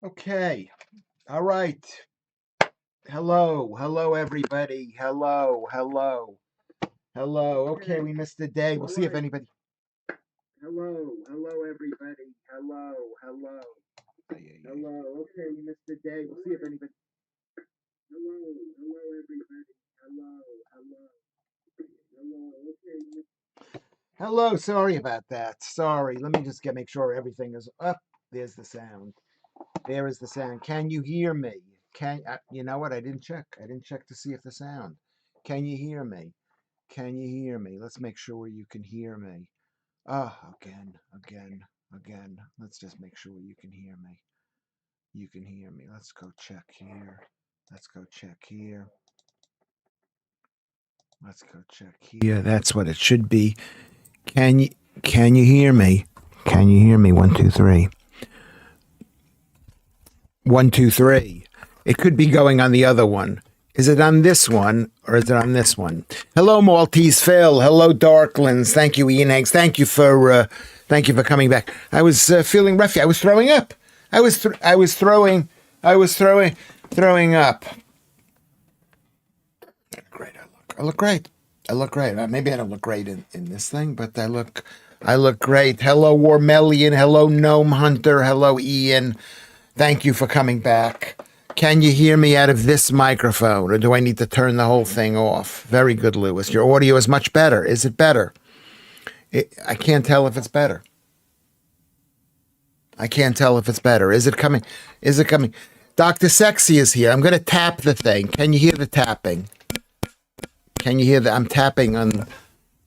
Okay. All right. Hello, everybody. Hello. Okay, we missed a day. We'll see if anybody. Hello, everybody. Hello. Okay, we missed a day. We'll see if anybody. Hello, everybody. Hello. Okay. Hello. Sorry about that. Sorry. Let me just make sure everything is up. There's the sound. There is the sound. Can you hear me? You know what? I didn't check. I didn't check to see if the sound. Can you hear me? Can you hear me? Let's make sure you can hear me. Again. Let's just make sure you can hear me. You can hear me. Let's go check here. Let's go check here. Let's go check here. That's what it should be. Can you hear me? Can you hear me? 1, 2, 3. 1, 2, 3. It could be going on the other one. Is it on this one or is it on this one? Hello, Maltese Phil. Hello, Darklands. Thank you, Ian Hanks. Thank you for coming back. I was feeling rough. I was throwing up. I was throwing up. Great. I look great. Maybe I don't look great in this thing, but I look great. Hello, Warmelian. Hello, Gnome Hunter. Hello, Ian. Thank you for coming back. Can you hear me out of this microphone, or do I need to turn the whole thing off? Very good, Lewis. Your audio is much better. Is it better? I can't tell if it's better. I can't tell if it's better. Is it coming? Is it coming? Dr. Sexy is here. I'm going to tap the thing. Can you hear the tapping? Can you hear that? I'm tapping on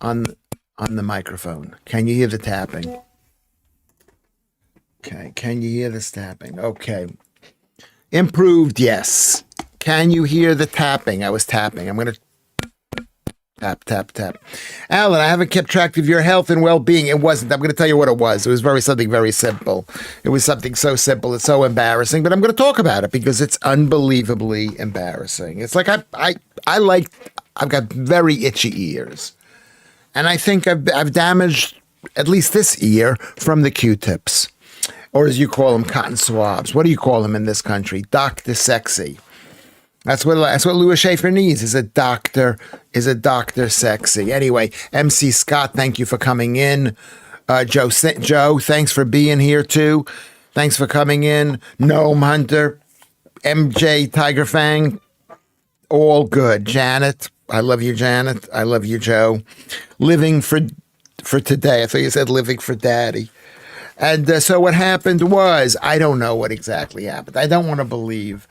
the microphone. Can you hear the tapping? Okay. Can you hear this tapping? Okay. Improved, yes. Can you hear the tapping? I was tapping. I'm going to tap. Alan, I haven't kept track of your health and well-being. It wasn't. I'm going to tell you what it was. It was something very simple. It was something so simple. It's so embarrassing, but I'm going to talk about it because it's unbelievably embarrassing. It's like I've got very itchy ears. And I think I've damaged at least this ear from the Q-tips. Or as you call them, cotton swabs. What do you call them in this country? Dr. Sexy. That's what Lewis Schaffer needs, is a doctor sexy. Anyway, MC Scott, thank you for coming in. Joe, thanks for being here too. Thanks for coming in. Gnome Hunter, MJ Tiger Fang, all good. Janet, I love you, Janet. I love you, Joe. Living for today. I thought you said living for daddy. And so what happened was, I don't know what exactly happened. I don't want to believe.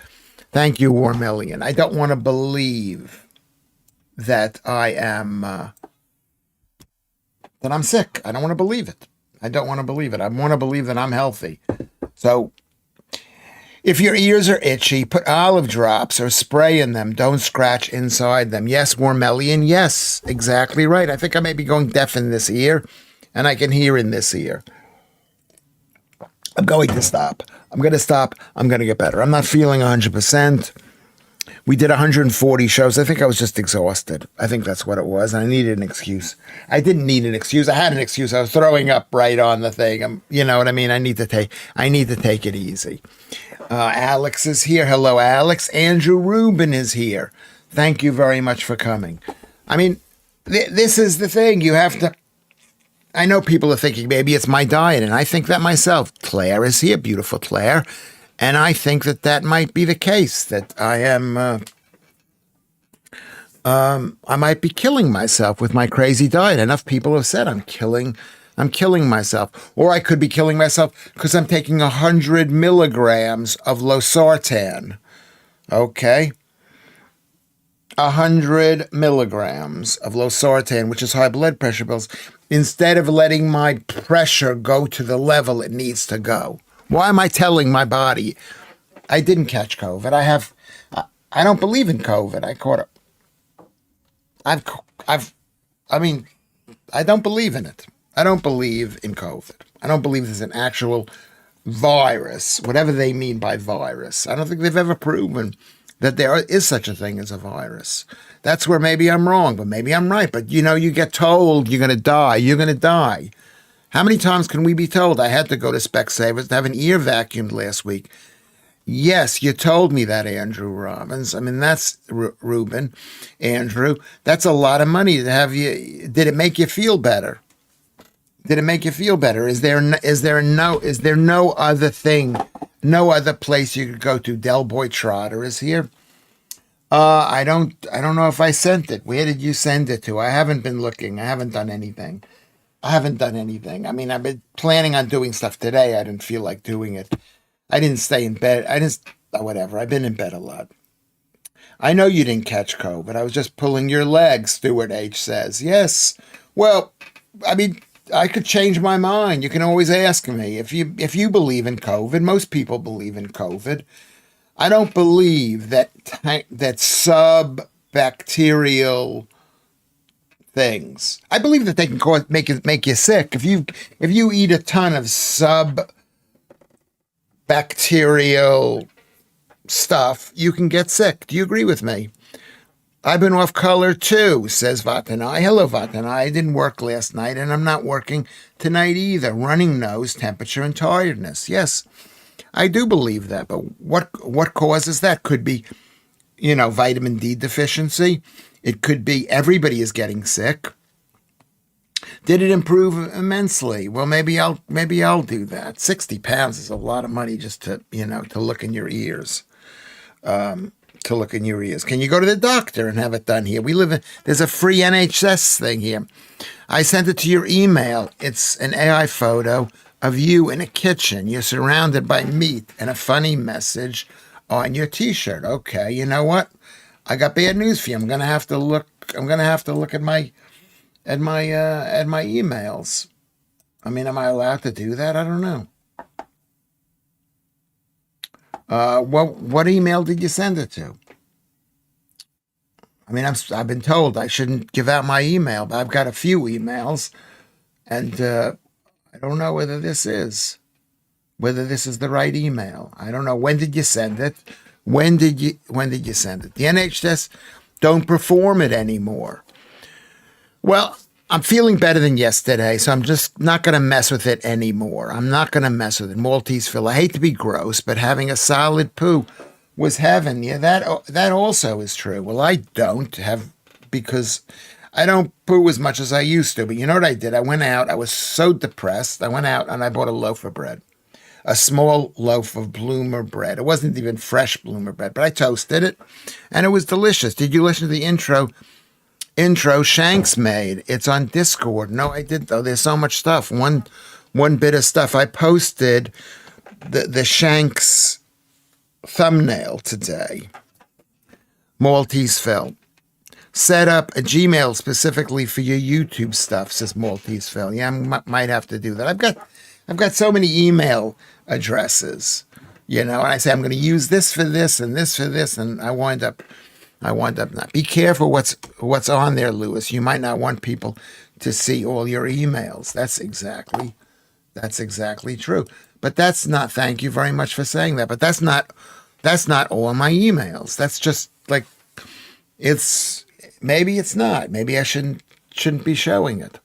Thank you, Warmelian. I don't want to believe that that I'm sick. I don't want to believe it. I want to believe that I'm healthy. So if your ears are itchy, put olive drops or spray in them. Don't scratch inside them. Yes, Warmelian. Yes, exactly right. I think I may be going deaf in this ear, and I can hear in this ear. I'm going to stop. I'm going to get better. I'm not feeling 100%. We did 140 shows. I think I was just exhausted. I think that's what it was. And I needed an excuse. I didn't need an excuse. I had an excuse. I was throwing up right on the thing. You know what I mean? I need to take it easy. Alex is here. Hello, Alex. Andrew Rubin is here. Thank you very much for coming. I mean, this is the thing. You have to... I know people are thinking maybe it's my diet, and I think that myself. Claire is here, beautiful Claire, and I think that might be the case, that I am, I might be killing myself with my crazy diet. Enough people have said I'm killing myself, or I could be killing myself because I'm taking 100 milligrams of losartan. Okay. 100 milligrams of losartan, which is high blood pressure pills, instead of letting my pressure go to the level it needs to go. Why am I telling my body I didn't catch COVID? I don't believe in COVID. I caught it. I don't believe in it. I don't believe in COVID. I don't believe there's an actual virus, whatever they mean by virus. I don't think they've ever proven that there is such a thing as a virus. That's where maybe I'm wrong, but maybe I'm right. But, you get told you're going to die. You're going to die. How many times can we be told? I had to go to Specsavers to have an ear vacuumed last week. Yes, you told me that, Andrew Robbins. I mean, that's Ruben, Andrew. That's a lot of money to have you. Did it make you feel better? Did it make you feel better? Is there no other thing, no other place you could go to? Del Boy Trotter is here. I don't know if I sent it. Where did you send it to? I haven't been looking. I haven't done anything. I haven't done anything. I mean, I've been planning on doing stuff today. I didn't feel like doing it. I didn't stay in bed. I just, whatever. I've been in bed a lot. I know you didn't catch COVID. I was just pulling your leg, Stuart H says. Yes. Well, I mean, I could change my mind. You can always ask me. If you believe in COVID, most people believe in COVID. I don't believe that that subbacterial things. I believe that they can make you sick if you eat a ton of subbacterial stuff. You can get sick. Do you agree with me? I've been off color too, says Vatanai. Hello, Vatanai. I didn't work last night, and I'm not working tonight either. Running nose, temperature, and tiredness. Yes, I do believe that. But what causes that? Could be, vitamin D deficiency. It could be everybody is getting sick. Did it improve immensely? Well, maybe I'll do that. 60 pounds is a lot of money just to look in your ears. To look in your ears. Can you go to the doctor and have it done here? There's a free NHS thing here. I sent it to your email. It's an AI photo of you in a kitchen. You're surrounded by meat and a funny message on your t-shirt. Okay, you know what? I got bad news for you. I'm gonna have to look at my emails. I mean, am I allowed to do that? I don't know. What email did you send it to? I mean, I've been told I shouldn't give out my email, but I've got a few emails, and I don't know whether this is the right email. I don't know. When did you send it? When did you send it? The NHS don't perform it anymore. Well, I'm feeling better than yesterday, so I'm just not going to mess with it anymore. I'm not going to mess with it. Maltese Phil. I hate to be gross, but having a solid poo was heaven. Yeah, that also is true. Well, I don't have, because I don't poo as much as I used to. But you know what I did? I went out. I was so depressed. I went out and I bought a loaf of bread, a small loaf of bloomer bread. It wasn't even fresh bloomer bread, but I toasted it, and it was delicious. Did you listen to the intro Shanks made? It's on Discord. No, I did though. There's so much stuff. One bit of stuff. I posted the Shanks thumbnail today. Maltese Phil. Set up a Gmail specifically for your YouTube stuff, says Maltese Phil. Yeah, I might have to do that. I've got so many email addresses, and I say I'm going to use this for this and this for this, and I wind up not. Be careful what's on there, Lewis. You might not want people to see all your emails. That's exactly true. But that's not. Thank you very much for saying that. But that's not all my emails. That's just like maybe it's not. Maybe I shouldn't be showing it.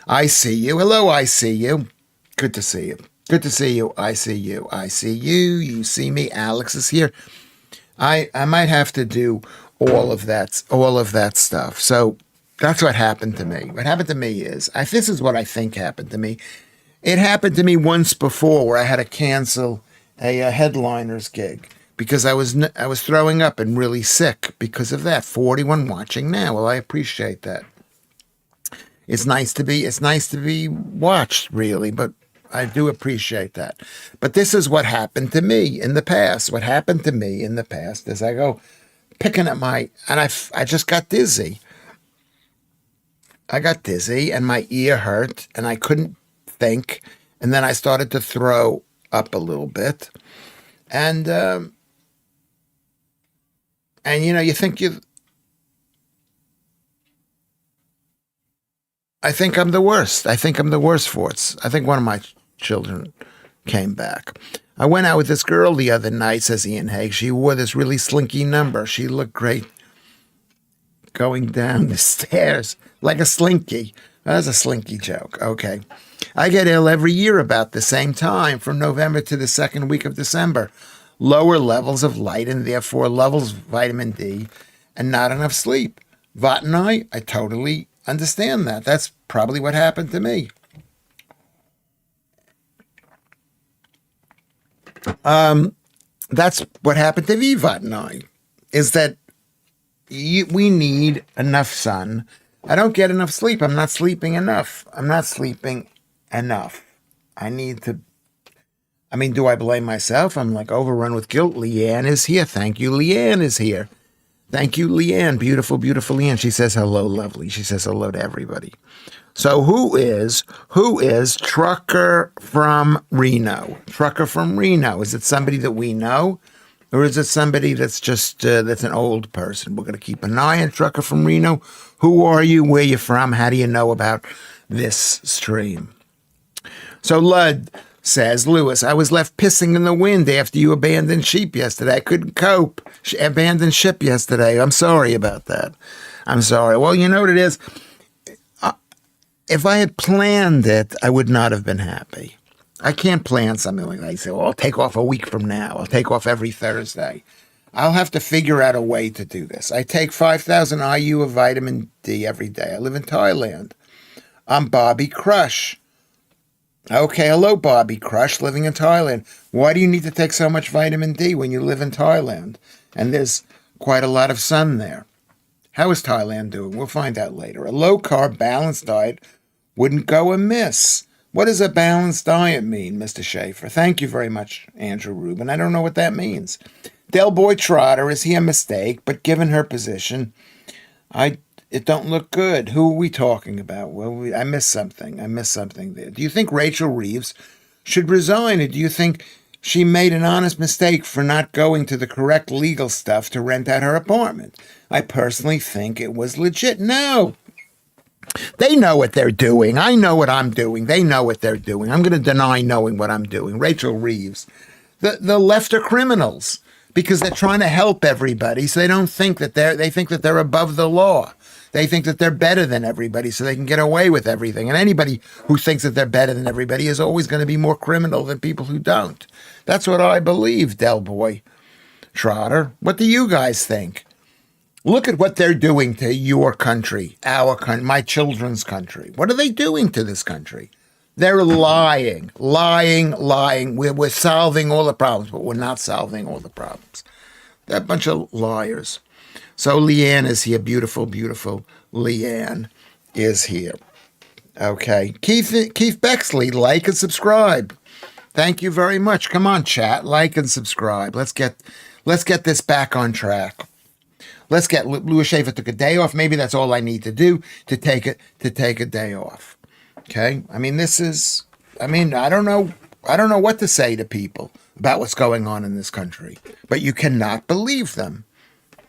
I see you. Hello, I see you. Good to see you. Good to see you. I see you. I see you. You see me. Alex is here. I might have to do all of that stuff. So that's what happened to me. What happened to me is, this is what I think happened to me. It happened to me once before where I had to cancel a headliner's gig because I was throwing up and really sick because of that. 41 watching now. Well, I appreciate that. It's nice to be watched, really, but I do appreciate that. But this is what happened to me in the past. What happened to me in the past is I go picking at and I just got dizzy. I got dizzy and my ear hurt and I couldn't think. And then I started to throw up a little bit. And you think I think I'm the worst. I think I'm the worst for it. I think one of my children came back. I went out with this girl the other night, says Ian Haig. She wore this really slinky number. She looked great going down the stairs like a slinky. That's a slinky joke. Okay. I get ill every year about the same time from November to the second week of December. lower levels of light and therefore levels of vitamin D and not enough sleep. Vot and I totally understand that. That's probably what happened to me. That's what happened to Vot and I, is that we need enough sun. I don't get enough sleep. I'm not sleeping enough. I need to. I mean, do I blame myself? I'm like overrun with guilt. Leanne is here. Thank you. Leanne is here. Thank you, Leanne. Beautiful, beautiful Leanne. She says hello, lovely. She says hello to everybody. So who is Trucker from Reno? Trucker from Reno. Is it somebody that we know? Or is it somebody that's just, that's an old person? We're going to keep an eye on Trucker from Reno. Who are you? Where you from? How do you know about this stream? So Lud says, Lewis, I was left pissing in the wind after you abandoned sheep yesterday. I couldn't cope. Abandoned ship yesterday. I'm sorry about that. I'm sorry. Well, you know what it is? If I had planned it, I would not have been happy. I can't plan something like that. I say, well, I'll take off a week from now. I'll take off every Thursday. I'll have to figure out a way to do this. I take 5,000 IU of vitamin D every day. I live in Thailand. I'm Bobby Crush. Okay, hello, Bobby Crush, living in Thailand. Why do you need to take so much vitamin D when you live in Thailand? And there's quite a lot of sun there. How is Thailand doing? We'll find out later. A low-carb, balanced diet wouldn't go amiss. What does a balanced diet mean, Mr. Schaffer? Thank you very much, Andrew Rubin. I don't know what that means. Del Boy Trotter, is he a mistake? But given her position, it don't look good. Who are we talking about? Well, I missed something. There. Do you think Rachel Reeves should resign? Or do you think she made an honest mistake for not going to the correct legal stuff to rent out her apartment? I personally think it was legit. No. They know what they're doing. I know what I'm doing. They know what they're doing. I'm going to deny knowing what I'm doing. Rachel Reeves. The left are criminals because they're trying to help everybody, so they don't think that they think that they're above the law. They think that they're better than everybody, so they can get away with everything. And anybody who thinks that they're better than everybody is always going to be more criminal than people who don't. That's what I believe, Del Boy Trotter. What do you guys think? Look at what they're doing to your country, our country, my children's country. What are they doing to this country? They're lying. We're solving all the problems, but we're not solving all the problems. They're a bunch of liars. So Leanne is here. Beautiful, beautiful Leanne is here. Okay. Keith Bexley, like and subscribe. Thank you very much. Come on, chat. Like and subscribe. Let's get this back on track. Let's get Lewis Schaffer took a day off. Maybe that's all I need to do to take a day off. Okay? I mean, I don't know what to say to people about what's going on in this country. But you cannot believe them.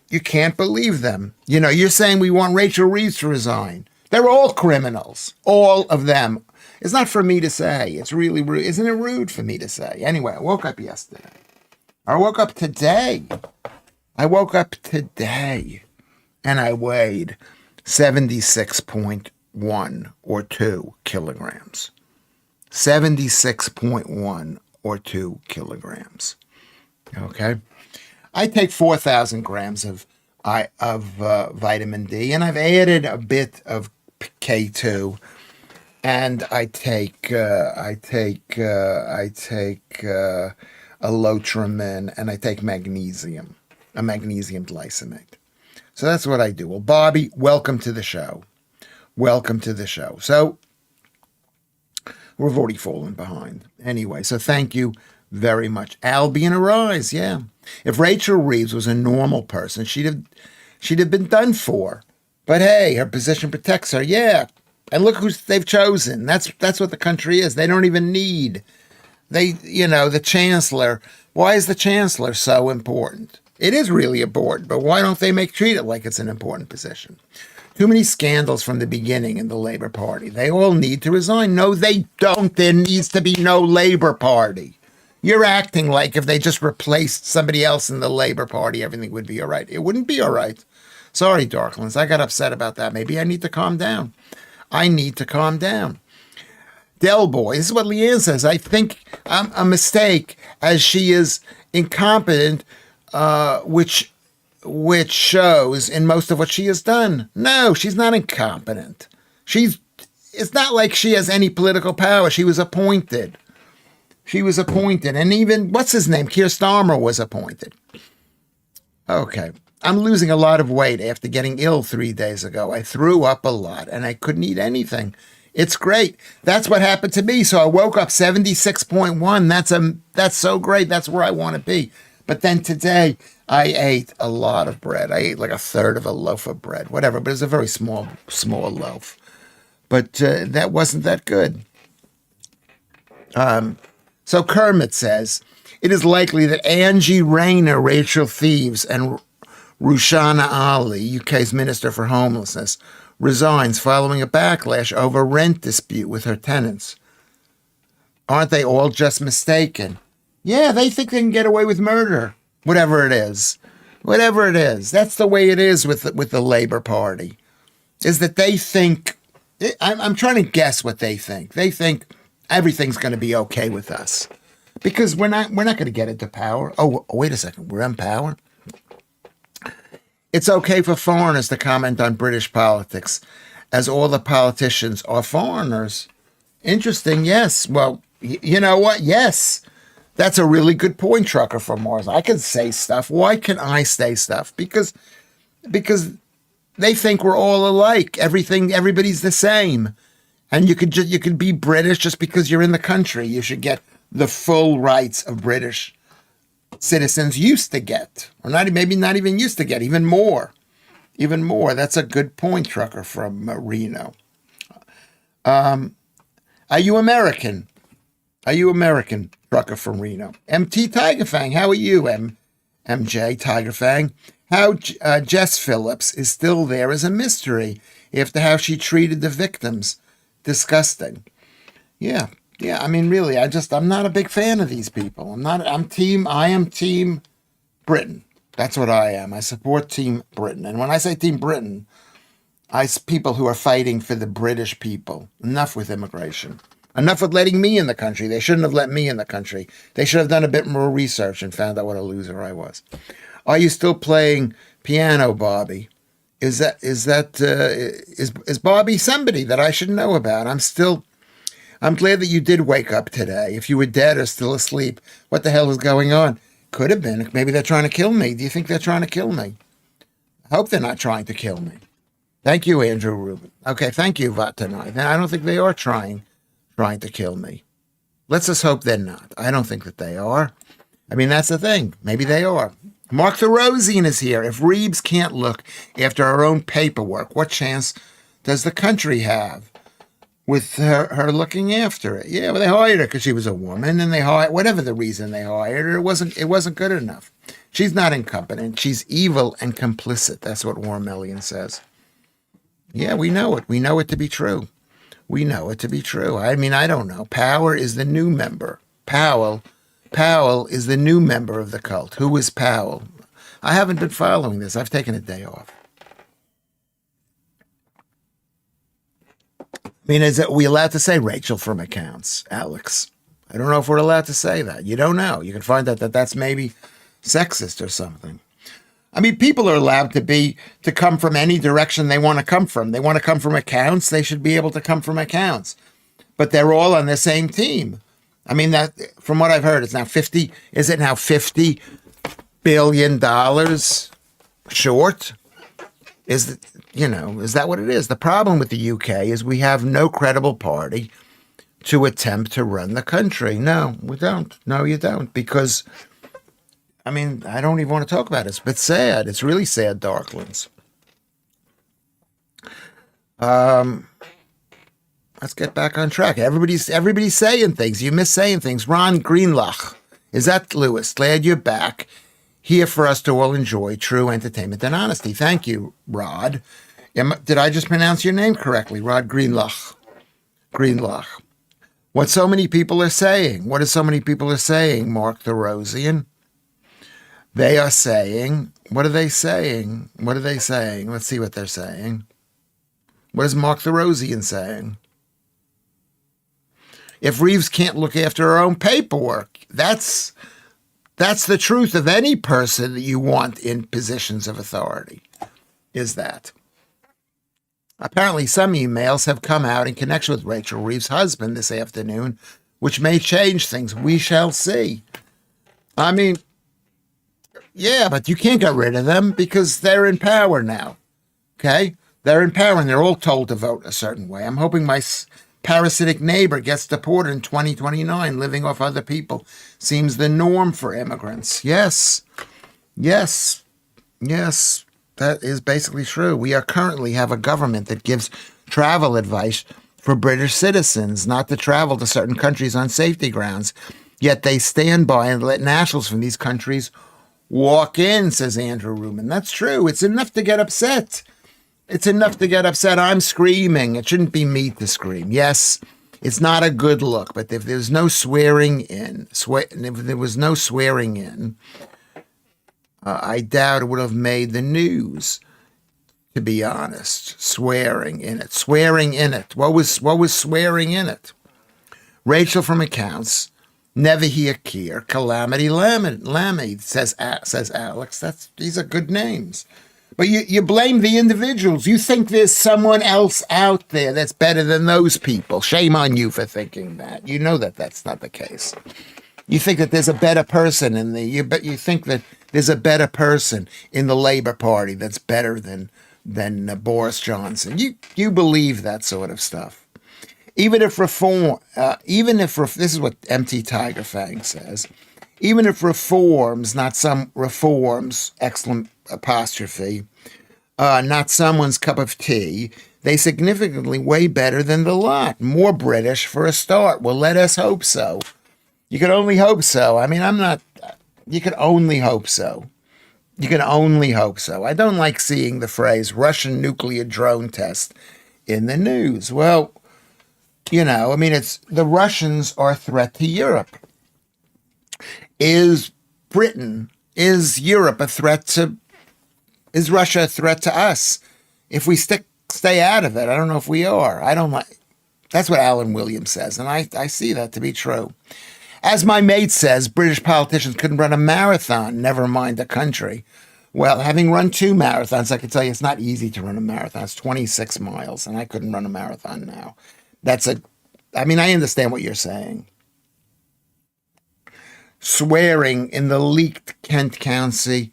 You can't believe them. You know, you're saying we want Rachel Reeves to resign. They're all criminals. All of them. It's not for me to say. It's really rude. Isn't it rude for me to say? Anyway, I woke up yesterday. I woke up today. And I weighed 76.1 or 2 kilograms. 76.1 or 2 kilograms. Okay? I take 4,000 grams of vitamin D, and I've added a bit of K2, and I take allotramin, and I take magnesium, a magnesium glycinate. So that's what I do. Well, Bobby, welcome to the show. Welcome to the show. So we've already fallen behind. Anyway, so thank you very much. Albion Arise, yeah. If Rachel Reeves was a normal person, she'd have been done for. But hey, her position protects her, yeah. And look who they've chosen. That's what the country is. They don't even need. The chancellor. Why is the chancellor so important? It is really important, but why don't they treat it like it's an important position? Too many scandals from the beginning in the Labor Party. They all need to resign. No, they don't. There needs to be no Labor Party. You're acting like if they just replaced somebody else in the Labor Party, everything would be all right. It wouldn't be all right. Sorry, Darklands. I got upset about that. Maybe I need to calm down. Del Boy. This is what Leanne says. I think a mistake as she is incompetent, which shows in most of what she has done. No, she's not incompetent. It's not like she has any political power. She was appointed. And even, what's his name? Keir Starmer was appointed. Okay. I'm losing a lot of weight after getting ill 3 days ago. I threw up a lot and I couldn't eat anything. It's great. That's what happened to me. So I woke up 76.1. That's so great. That's where I want to be. But then today I ate a lot of bread. I ate like a third of a loaf of bread, whatever, but it was a very small loaf. But that wasn't that good. So Kermit says, it is likely that Angie Rayner, Rachel Thieves, and Rushana Ali, UK's Minister for Homelessness, resigns following a backlash over rent dispute with her tenants. Aren't they all just mistaken? Yeah, they think they can get away with murder, whatever it is. Whatever it is. That's the way it is with the Labour Party, is that they think, I'm trying to guess what they think. They think everything's going to be okay with us because we're not going to get into power. Oh, wait a second. We're in power. It's okay for foreigners to comment on British politics, as all the politicians are foreigners. Interesting, yes. Well, you know what? Yes. That's a really good point, Trucker from Mars. I can say stuff. Why can I say stuff? Because they think we're all alike. Everybody's the same. And you could be British just because you're in the country. You should get the full rights of British citizens used to get, or maybe not even used to get, even more. That's a good point, Trucker from Reno. Are you American? Trucker from Reno. MT Tiger Fang, how are you, MJ Tiger Fang? How Jess Phillips is still there is a mystery after how she treated the victims. Disgusting. Yeah. I mean, really, I'm not a big fan of these people. I am Team Britain. That's what I am. I support Team Britain. And when I say Team Britain, people who are fighting for the British people. Enough with immigration. Enough with letting me in the country. They shouldn't have let me in the country. They should have done a bit more research and found out what a loser I was. Are you still playing piano, Bobby? Is Bobby somebody that I should know about? I'm glad that you did wake up today. If you were dead or still asleep, what the hell was going on? Could have been. Maybe they're trying to kill me. Do you think they're trying to kill me? I hope they're not trying to kill me. Thank you, Andrew Rubin. Okay, thank you, Vatanai. I don't think they are trying to kill me. Let's just hope they're not. I don't think that they are. I mean, that's the thing. Maybe they are. Mark the Rosian is here. If Reeves can't look after her own paperwork, what chance does the country have with her looking after it? Yeah, well, they hired her because she was a woman, and they hired whatever the reason they hired her. It wasn't good enough. She's not incompetent. She's evil and complicit. That's what Warmellian says. Yeah, we know it. We know it to be true. I mean, I don't know. Power is the new member. Powell is the new member of the cult. Who is Powell? I haven't been following this. I've taken a day off. I mean, are we allowed to say Rachel from accounts, Alex? I don't know if we're allowed to say that. You don't know. You can find out that that's maybe sexist or something. I mean, people are allowed to come from any direction they want to come from. They want to come from accounts. They should be able to come from accounts. But they're all on the same team. I mean, that from what I've heard, it's now 50. Is it now $50 billion short? Is that what it is? The problem with the UK is we have no credible party to attempt to run the country. No, we don't. No, you don't. Because, I mean, I don't even want to talk about it. It's a bit sad. It's really sad, Darklands. Let's get back on track. Everybody's saying things. You miss saying things. Ron Greenlach. Is that Lewis? Glad you're back. Here for us to all enjoy true entertainment and honesty. Thank you, Rod. Did I just pronounce your name correctly? Rod Greenlach. What so many people are saying. What is so many people are saying, Mark the Rosian? They are saying, what are they saying? Let's see what they're saying. What is Mark the Rosian saying? if Reeves can't look after her own paperwork. That's the truth of any person that you want in positions of authority, is that. Apparently, some emails have come out in connection with Rachel Reeves' husband this afternoon, which may change things. We shall see. I mean, yeah, but you can't get rid of them because they're in power now. Okay? They're in power and they're all told to vote a certain way. I'm hoping my parasitic neighbor gets deported in 2029. Living off other people seems the norm for immigrants. Yes. Yes. Yes. That is basically true. We are currently have a government that gives travel advice for British citizens not to travel to certain countries on safety grounds. Yet they stand by and let nationals from these countries walk in, says Andrew Ruman. That's true. It's enough to get upset. It's enough to get upset. I'm screaming. It shouldn't be me to scream. Yes, it's not a good look, but if there's no swearing in, if there was no swearing in, I doubt it would have made the news, to be honest. Swearing in it. Swearing in it. What was swearing in it? Rachel from Accounts, Nevahi Akir, Calamity Lammy, says Alex. These are good names. But you blame the individuals. You think there's someone else out there that's better than those people. Shame on you for thinking that. You know that that's not the case. You think that there's a better person you think that there's a better person in the Labor Party that's better than Boris Johnson. You believe that sort of stuff. Even if this is what MT Tiger Fang says, even if reforms, not some reforms, excellent apostrophe, not someone's cup of tea, they significantly way better than the lot. More British for a start. Well, let us hope so. You can only hope so. I mean, you can only hope so. You can only hope so. I don't like seeing the phrase Russian nuclear drone test in the news. Well, I mean, the Russians are a threat to Europe. Is Europe a threat to, is Russia a threat to us? If we stay out of it, I don't know if we are. That's what Alan Williams says, and I see that to be true. As my mate says, British politicians couldn't run a marathon, never mind a country. Well, having run 2 marathons, I can tell you it's not easy to run a marathon. It's 26 miles, and I couldn't run a marathon now. I understand what you're saying. Swearing in the leaked Kent Council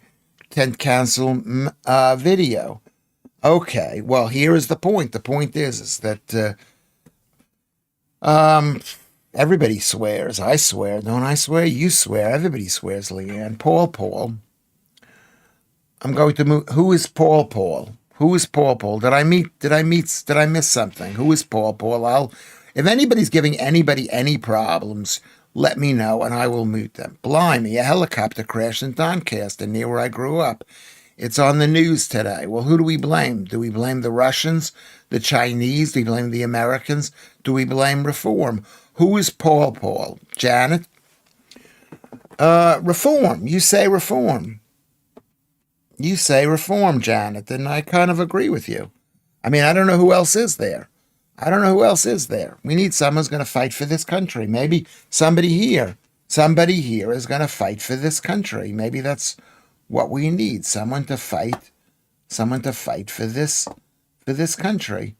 video. Okay, well, here is the point. The point is that everybody swears. I swear. Don't I swear? You swear. Everybody swears, Leanne. Paul. I'm going to move. Who is Paul? Who is Paul? Did I miss something? Who is Paul? If anybody's giving anybody any problems, let me know and I will mute them. Blimey, a helicopter crashed in Doncaster near where I grew up. It's on the news today. Well, who do we blame? Do we blame the Russians, the Chinese? Do we blame the Americans? Do we blame reform? Who is Paul? Janet? Reform. You say reform. You say reform, Janet, and I kind of agree with you. I mean, I don't know who else is there. We need someone who's going to fight for this country. Maybe somebody here is going to fight for this country. Maybe that's what we need. Someone to fight for this country.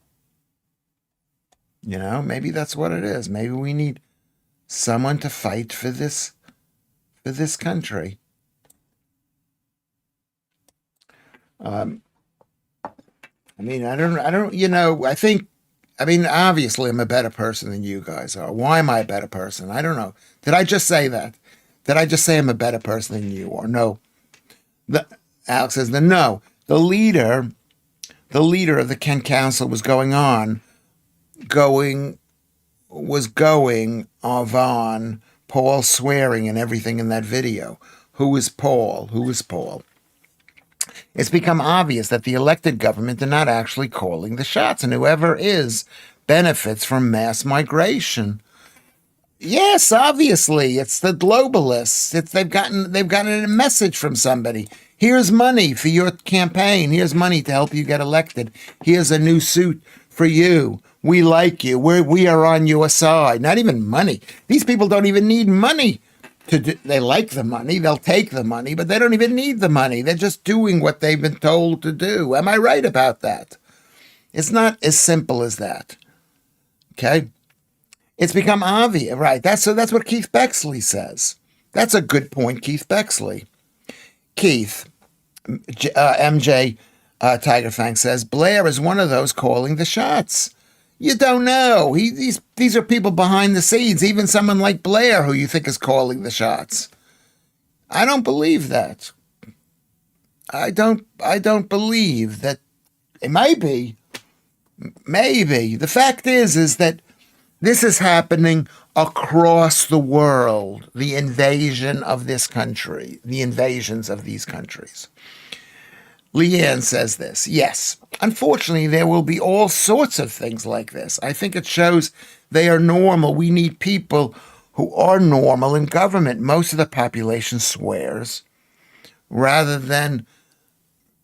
Maybe that's what it is. Maybe we need someone to fight for this country. Obviously I'm a better person than you guys are. Why am I a better person? I don't know. Did I just say that? Did I just say I'm a better person than you are? No. Alex says, no. The leader of the Kent Council was going on Paul swearing and everything in that video. Who is Paul? It's become obvious that the elected government are not actually calling the shots, and whoever is benefits from mass migration. Yes, obviously, it's the globalists. They've gotten a message from somebody. Here's money for your campaign. Here's money to help you get elected. Here's a new suit for you. We like you. We are on your side. Not even money. These people don't even need money to do. They like the money. They'll take the money, but they don't even need the money. They're just doing what they've been told to do. Am I right about that? It's not as simple as that. Okay? It's become obvious, right? That's what Keith Bexley says. That's a good point, Keith Bexley. Keith, MJ Tiger Fang says, Blair is one of those calling the shots. You don't know. These are people behind the scenes, even someone like Blair who you think is calling the shots. I don't believe that. I don't believe that. It may be. Maybe. The fact is that this is happening across the world, the invasion of this country, the invasions of these countries. Leanne says this. Yes, unfortunately, there will be all sorts of things like this. I think it shows they are normal. We need people who are normal in government. Most of the population swears rather than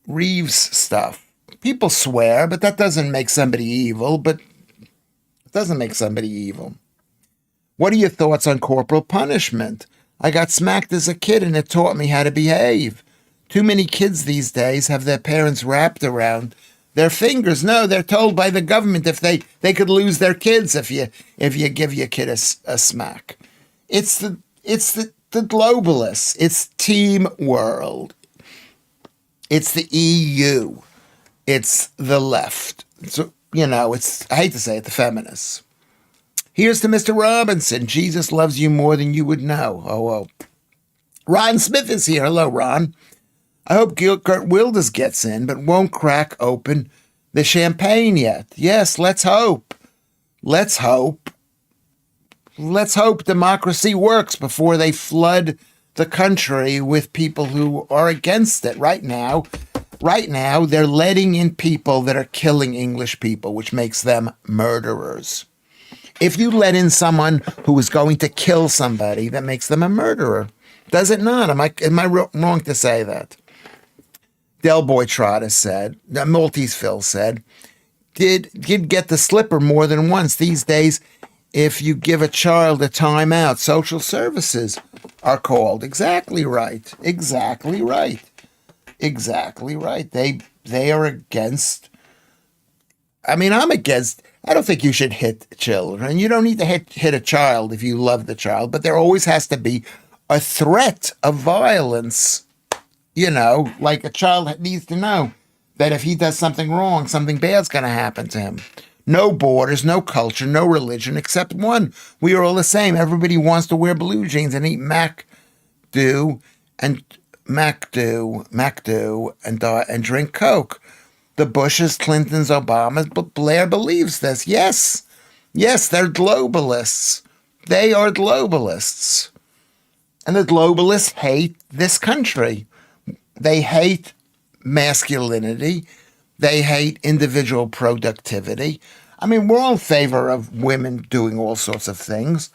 Reeves stuff. People swear, but that doesn't make somebody evil. But it doesn't make somebody evil. What are your thoughts on corporal punishment? I got smacked as a kid and it taught me how to behave. Too many kids these days have their parents wrapped around their fingers. No, they're told by the government if they could lose their kids if you give your kid a smack. It's the globalists. It's Team World. It's the EU. It's the left. So it's, I hate to say it, the feminists. Here's to Mr. Robinson. Jesus loves you more than you would know. Oh. Ron Smith is here. Hello, Ron. I hope Gert Wilders gets in, but won't crack open the champagne yet. Yes, let's hope. Let's hope. Let's hope democracy works before they flood the country with people who are against it. Right now, they're letting in people that are killing English people, which makes them murderers. If you let in someone who is going to kill somebody, that makes them a murderer. Does it not? Am I wrong to say that? Del Boy Trotter said, Maltese Phil said, did get the slipper more than once. These days, if you give a child a timeout, social services are called. Exactly right. Exactly right. Exactly right. They are against. I mean, I'm against. I don't think you should hit children. You don't need to hit a child if you love the child, but there always has to be a threat of violence. Like a child needs to know that if he does something wrong, something bad's going to happen to him. No borders, no culture, no religion, except one. We are all the same. Everybody wants to wear blue jeans and eat McDo and drink Coke. The Bushes, Clintons, Obamas, but Blair believes this. Yes, they're globalists. They are globalists. And the globalists hate this country. They hate masculinity. They hate individual productivity. I mean, we're all in favor of women doing all sorts of things.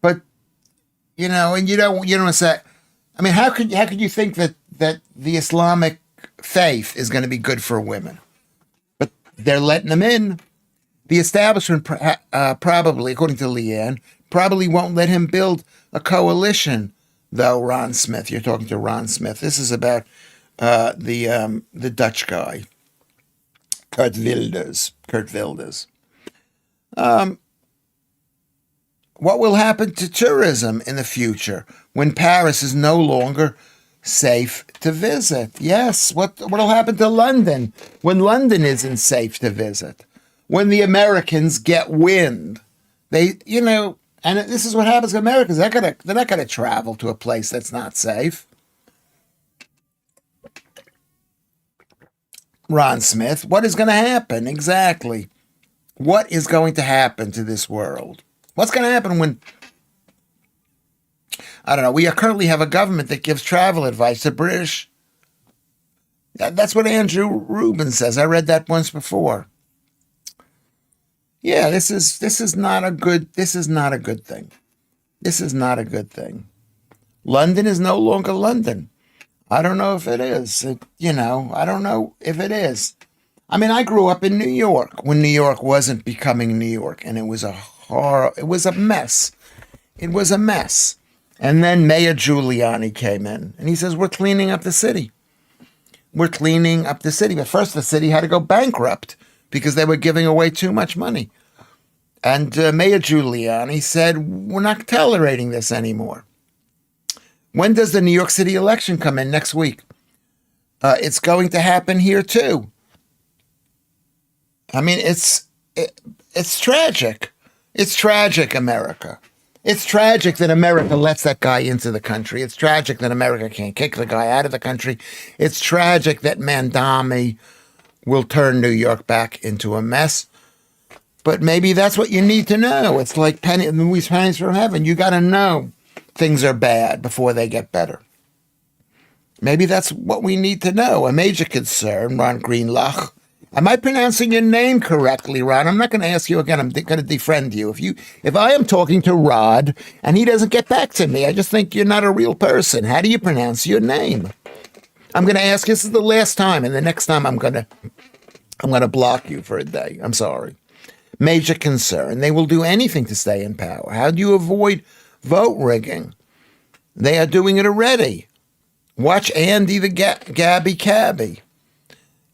But, and you don't say, I mean, how could you think that the Islamic faith is going to be good for women? But they're letting them in. The establishment probably, according to Leanne, probably won't let him build a coalition, though. Ron Smith, you're talking to Ron Smith. This is about the Dutch guy, Kurt Wilders. What will happen to tourism in the future when Paris is no longer safe to visit? Yes, what'll happen to London when London isn't safe to visit? When the Americans get wind, and this is what happens to Americans. They're not gonna travel to a place that's not safe. Ron Smith, what is going to happen exactly? What is going to happen to this world? What's going to happen when, I don't know, we currently have a government that gives travel advice to British. That's what Andrew Rubin says. I read that once before. Yeah, this is not a good thing. This is not a good thing. London is no longer London. I don't know if it is. I don't know if it is. I mean, I grew up in New York when New York wasn't becoming New York, and it was a horror. It was a mess. It was a mess. And then Mayor Giuliani came in, and he says, "We're cleaning up the city. We're cleaning up the city." But first, the city had to go bankrupt because they were giving away too much money. And Mayor Giuliani said, "We're not tolerating this anymore." When does the New York City election come in? Next week. It's going to happen here too. I mean, it's tragic. It's tragic, America. It's tragic that America lets that guy into the country. It's tragic that America can't kick the guy out of the country. It's tragic that Mandami will turn New York back into a mess. But maybe that's what you need to know. It's like movies Pennies from Heaven. You got to know things are bad before they get better. Maybe that's what we need to know. A major concern, Ron Greenlach. Am I pronouncing your name correctly, Ron? I'm not going to ask you again. I'm going to defriend you. If I am talking to Rod and he doesn't get back to me, I just think you're not a real person. How do you pronounce your name? I'm going to ask. This is the last time, and the next time I'm going to block you for a day. I'm sorry. Major concern. They will do anything to stay in power. How do you avoid vote rigging? They are doing it already. Watch Andy the Gabby Cabby.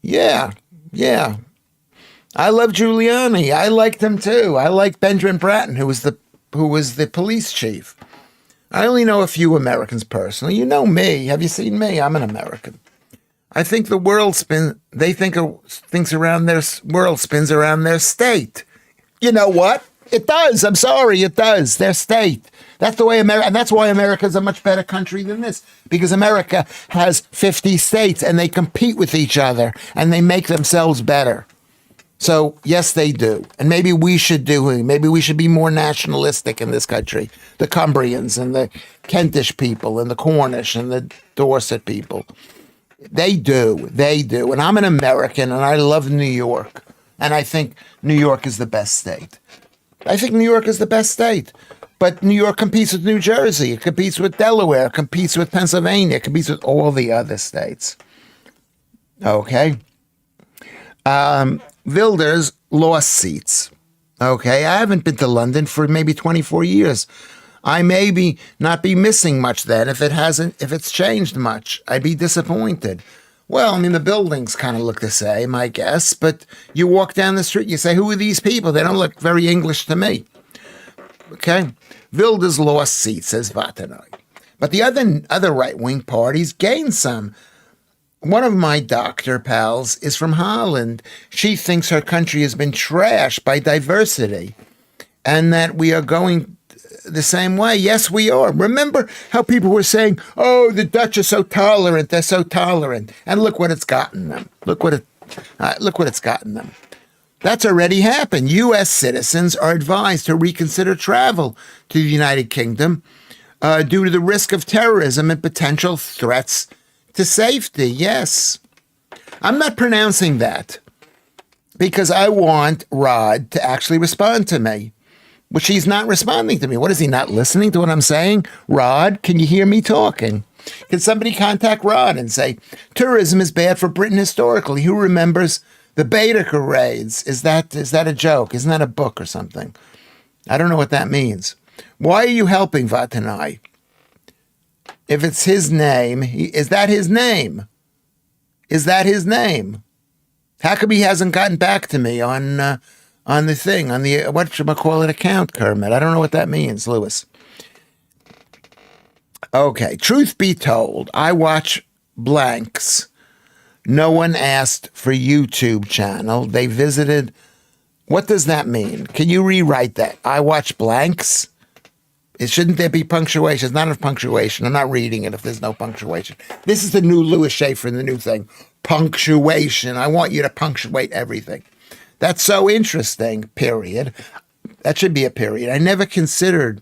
Yeah. I love Giuliani. I liked him too. I like Benjamin Bratton, who was the police chief. I only know a few Americans personally. You know me. Have you seen me? I'm an American. I think the world thinks around their world spins around their state. You know what? It does. I'm sorry, it does. Their state. That's the way America, and that's why America is a much better country than this, because America has 50 states and they compete with each other and they make themselves better. So yes, they do. And maybe we should be more nationalistic in this country. The Cumbrians and the Kentish people and the Cornish and the Dorset people. They do. And I'm an American and I love New York. And I think New York is the best state. But New York competes with New Jersey. It competes with Delaware. It competes with Pennsylvania. It competes with all the other states. Okay. Wilders lost seats. Okay. I haven't been to London for maybe 24 years. I may not be missing much then if it's changed much. I'd be disappointed. Well, I mean, the buildings kind of look the same, I guess, but you walk down the street, you say, who are these people? They don't look very English to me. Okay? Wilders lost seats, says Vatanoi. But the other right-wing parties gained some. One of my doctor pals is from Holland. She thinks her country has been trashed by diversity and that we are going the same way. Yes, we are. Remember how people were saying, oh, the Dutch are so tolerant. They're so tolerant. And look what it's gotten them. Look what it's gotten them. That's already happened. U.S. citizens are advised to reconsider travel to the United Kingdom due to the risk of terrorism and potential threats to safety. Yes. I'm not pronouncing that because I want Rod to actually respond to me, which he's not responding to me. What is he not listening to what I'm saying? Rod, can you hear me talking? Can somebody contact Rod and say, tourism is bad for Britain historically? Who remembers the Baedeker raids? Is that a joke? Isn't that a book or something? I don't know what that means. Why are you helping Vatanai? If it's his name, is that his name? Is that his name? How come he hasn't gotten back to me on the thing, on the whatchamacallit account, Kermit? I don't know what that means, Lewis. Okay, truth be told, I watch blanks. No one asked for YouTube channel. They visited. What does that mean? Can you rewrite that? I watch blanks. Shouldn't there be punctuation? It's not a punctuation. I'm not reading it if there's no punctuation. This is the new Lewis Schaffer and the new thing. Punctuation. I want you to punctuate everything. That's so interesting, period. That should be a period. I never considered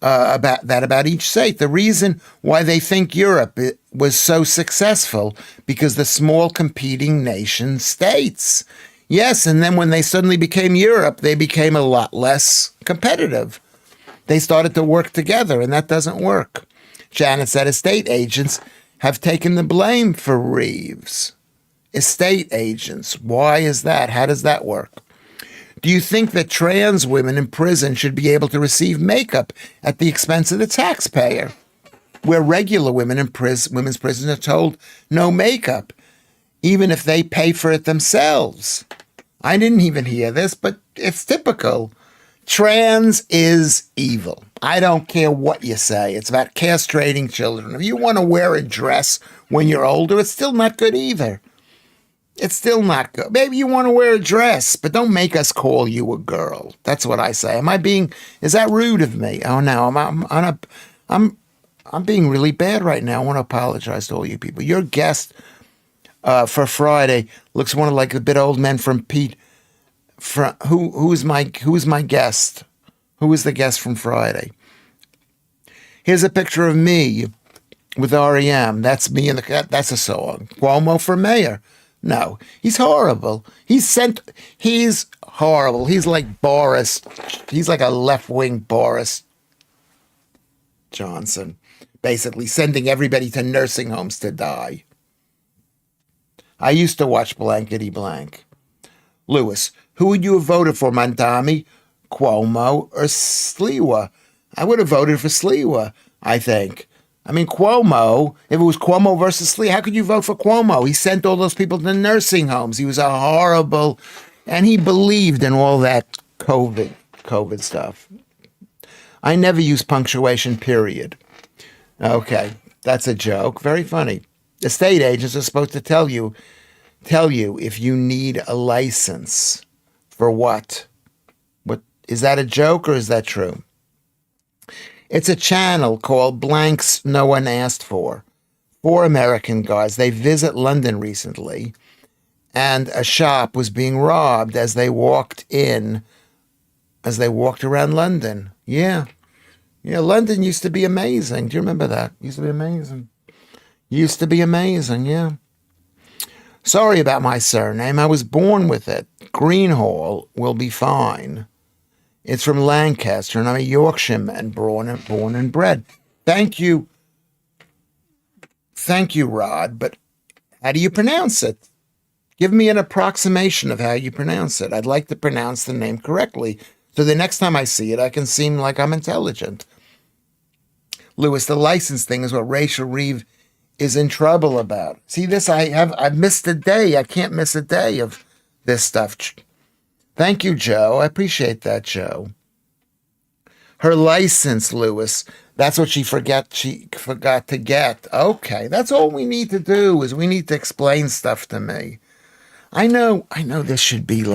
about each state. The reason why they think Europe was so successful because the small competing nation states. Yes, and then when they suddenly became Europe, they became a lot less competitive. They started to work together, and that doesn't work. Janet said estate agents have taken the blame for Reeves. Estate agents. Why is that? How does that work? Do you think that trans women in prison should be able to receive makeup at the expense of the taxpayer, where regular women in women's prisons are told no makeup, even if they pay for it themselves? I didn't even hear this, but it's typical. Trans is evil. I don't care what you say. It's about castrating children. If you want to wear a dress when you're older, it's still not good either. It's still not good. Maybe you want to wear a dress, but don't make us call you a girl. That's what I say. Is that rude of me? Oh no, I'm being really bad right now. I want to apologize to all you people. Your guest for Friday looks one of like a bit old men from Pete. Who's my guest? Who is the guest from Friday? Here's a picture of me with REM. That's me that's a song. Cuomo for mayor. No, he's horrible. He's horrible. He's like Boris. He's like a left-wing Boris Johnson, basically sending everybody to nursing homes to die. I used to watch Blankety Blank. Lewis, who would you have voted for, Mandami, Cuomo, or Sliwa? I would have voted for Sliwa, I think. I mean, Cuomo, if it was Cuomo versus Sliwa, how could you vote for Cuomo? He sent all those people to nursing homes. He was a horrible, and he believed in all that COVID stuff. I never use punctuation, period. Okay, that's a joke. Very funny. Estate agents are supposed to tell you if you need a license for what? What is that a joke or is that true? It's a channel called Blanks No One Asked For. 4 American guys. They visit London recently, and a shop was being robbed as they walked around London. Yeah, London used to be amazing. Do you remember that? Used to be amazing, yeah. Sorry about my surname. I was born with it. Greenhall will be fine. It's from Lancaster, and I'm a Yorkshireman, born and bred. Thank you, Rod, but how do you pronounce it? Give me an approximation of how you pronounce it. I'd like to pronounce the name correctly, so the next time I see it, I can seem like I'm intelligent. Lewis, the license thing is what Rachel Reeve is in trouble about. See this? I've missed a day. I can't miss a day of this stuff. Thank you, Joe. I appreciate that, Joe. Her license, Lewis. That's what she forgot to get. Okay, that's all we need to do is we need to explain stuff to me. I know this should be,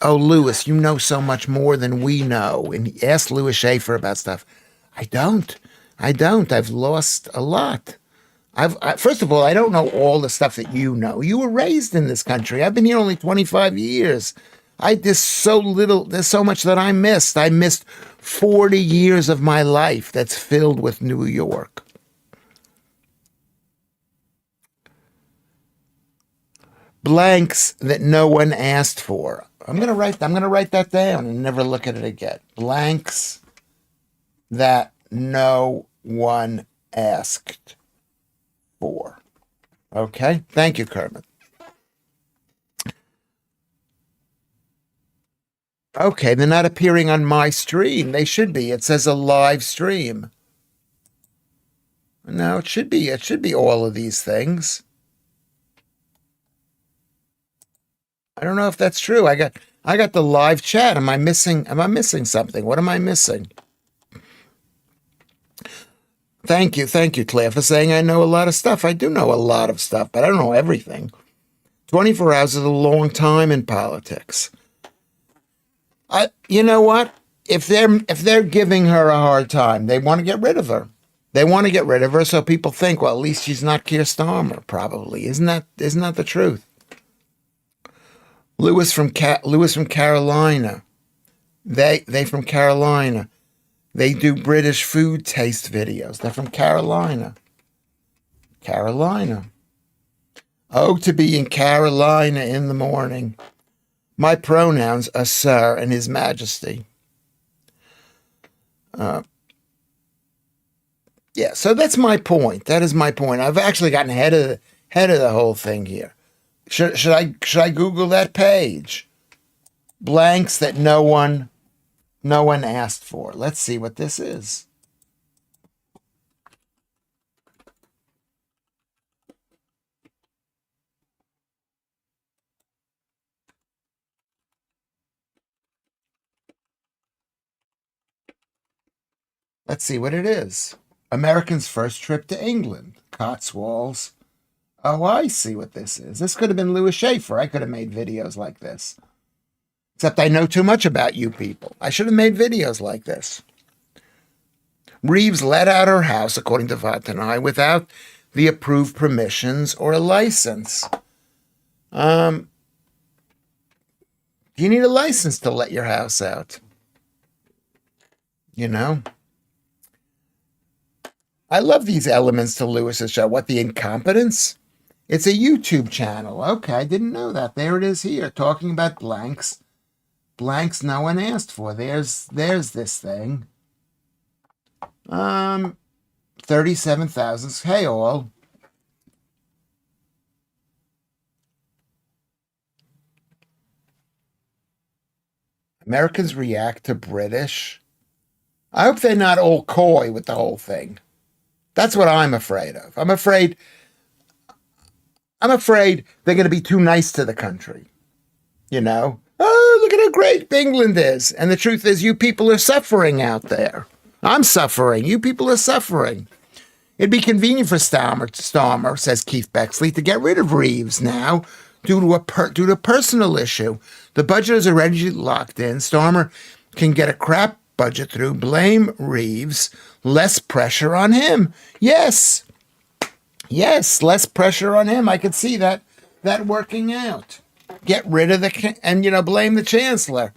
oh, Lewis, you know so much more than we know. And ask Lewis Schaffer about stuff. I don't. I've lost a lot. First of all, I don't know all the stuff that you know. You were raised in this country. I've been here only 25 years. There's so much that I missed. I missed 40 years of my life that's filled with New York. Blanks that no one asked for. I'm gonna write that down and never look at it again. Blanks that no one asked for. Okay, thank you, Kermit. Okay, they're not appearing on my stream. They should be. It says a live stream. No, it should be. It should be all of these things. I don't know if that's true. I got the live chat. Am I missing something? What am I missing? Thank you, Claire, for saying I know a lot of stuff. I do know a lot of stuff, but I don't know everything. 24 hours is a long time in politics. You know what? If they're giving her a hard time, they want to get rid of her. They want to get rid of her so people think, well, at least she's not Keir Starmer, probably. Isn't that the truth? Lewis from Carolina. They from Carolina. They do British food taste videos. They're from Carolina. Carolina. Oh, to be in Carolina in the morning. My pronouns are Sir and His Majesty. Yeah, so that's my point. That is my point. I've actually gotten ahead Head of the whole thing here. Should I Google that page? Blanks that no one asked for. Let's see what this is. Let's see what it is. American's first trip to England. Cotswolds. Oh, I see what this is. This could have been Lewis Schaffer. I could have made videos like this. Except I know too much about you people. I should have made videos like this. Reeves let out her house, according to Vatanai, without the approved permissions or a license. You need a license to let your house out. You know? I love these elements to Lewis's show. What, the incompetence? It's a YouTube channel. Okay, I didn't know that. There it is here, talking about blanks. Blanks no one asked for. There's this thing. 37,000. Hey, all. Americans react to British. I hope they're not all coy with the whole thing. That's what I'm afraid of. I'm afraid they're going to be too nice to the country. You know? Oh, look at how great England is. And the truth is, you people are suffering out there. I'm suffering. You people are suffering. It'd be convenient for Starmer, says Keith Bexley, to get rid of Reeves now due to a personal issue. The budget is already locked in. Starmer can get a crap budget through. Blame Reeves. Less pressure on him. Yes, less pressure on him. I could see that working out. Get rid of and blame the chancellor.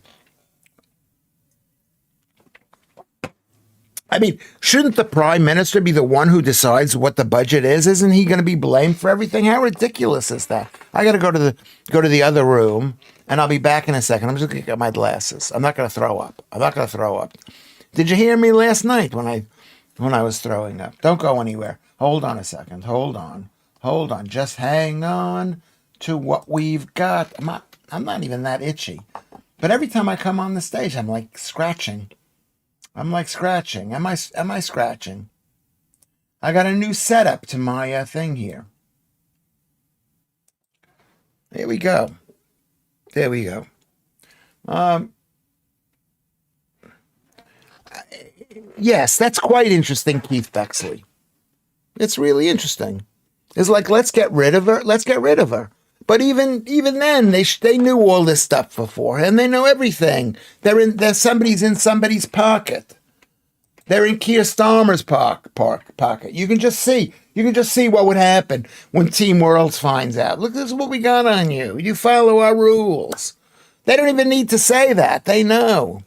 I mean, shouldn't the prime minister be the one who decides what the budget is? Isn't he going to be blamed for everything? How ridiculous is that? I got to go to the other room, and I'll be back in a second. I'm just going to get my glasses. I'm not going to throw up. Did you hear me last night when I was throwing up? Don't go anywhere. Hold on a second. Hold on. Just hang on to what we've got. I'm not even that itchy, but every time I come on the stage, I'm like scratching. Am I scratching? I got a new setup to my thing here. There we go. Yes, that's quite interesting, Keith Bexley. It's really interesting. It's like, let's get rid of her. But even then, they knew all this stuff before, and they know everything. Somebody's in somebody's pocket. They're in Keir Starmer's pocket. You can just see what would happen when Team Worlds finds out. Look, this is what we got on you. You follow our rules. They don't even need to say that. They know.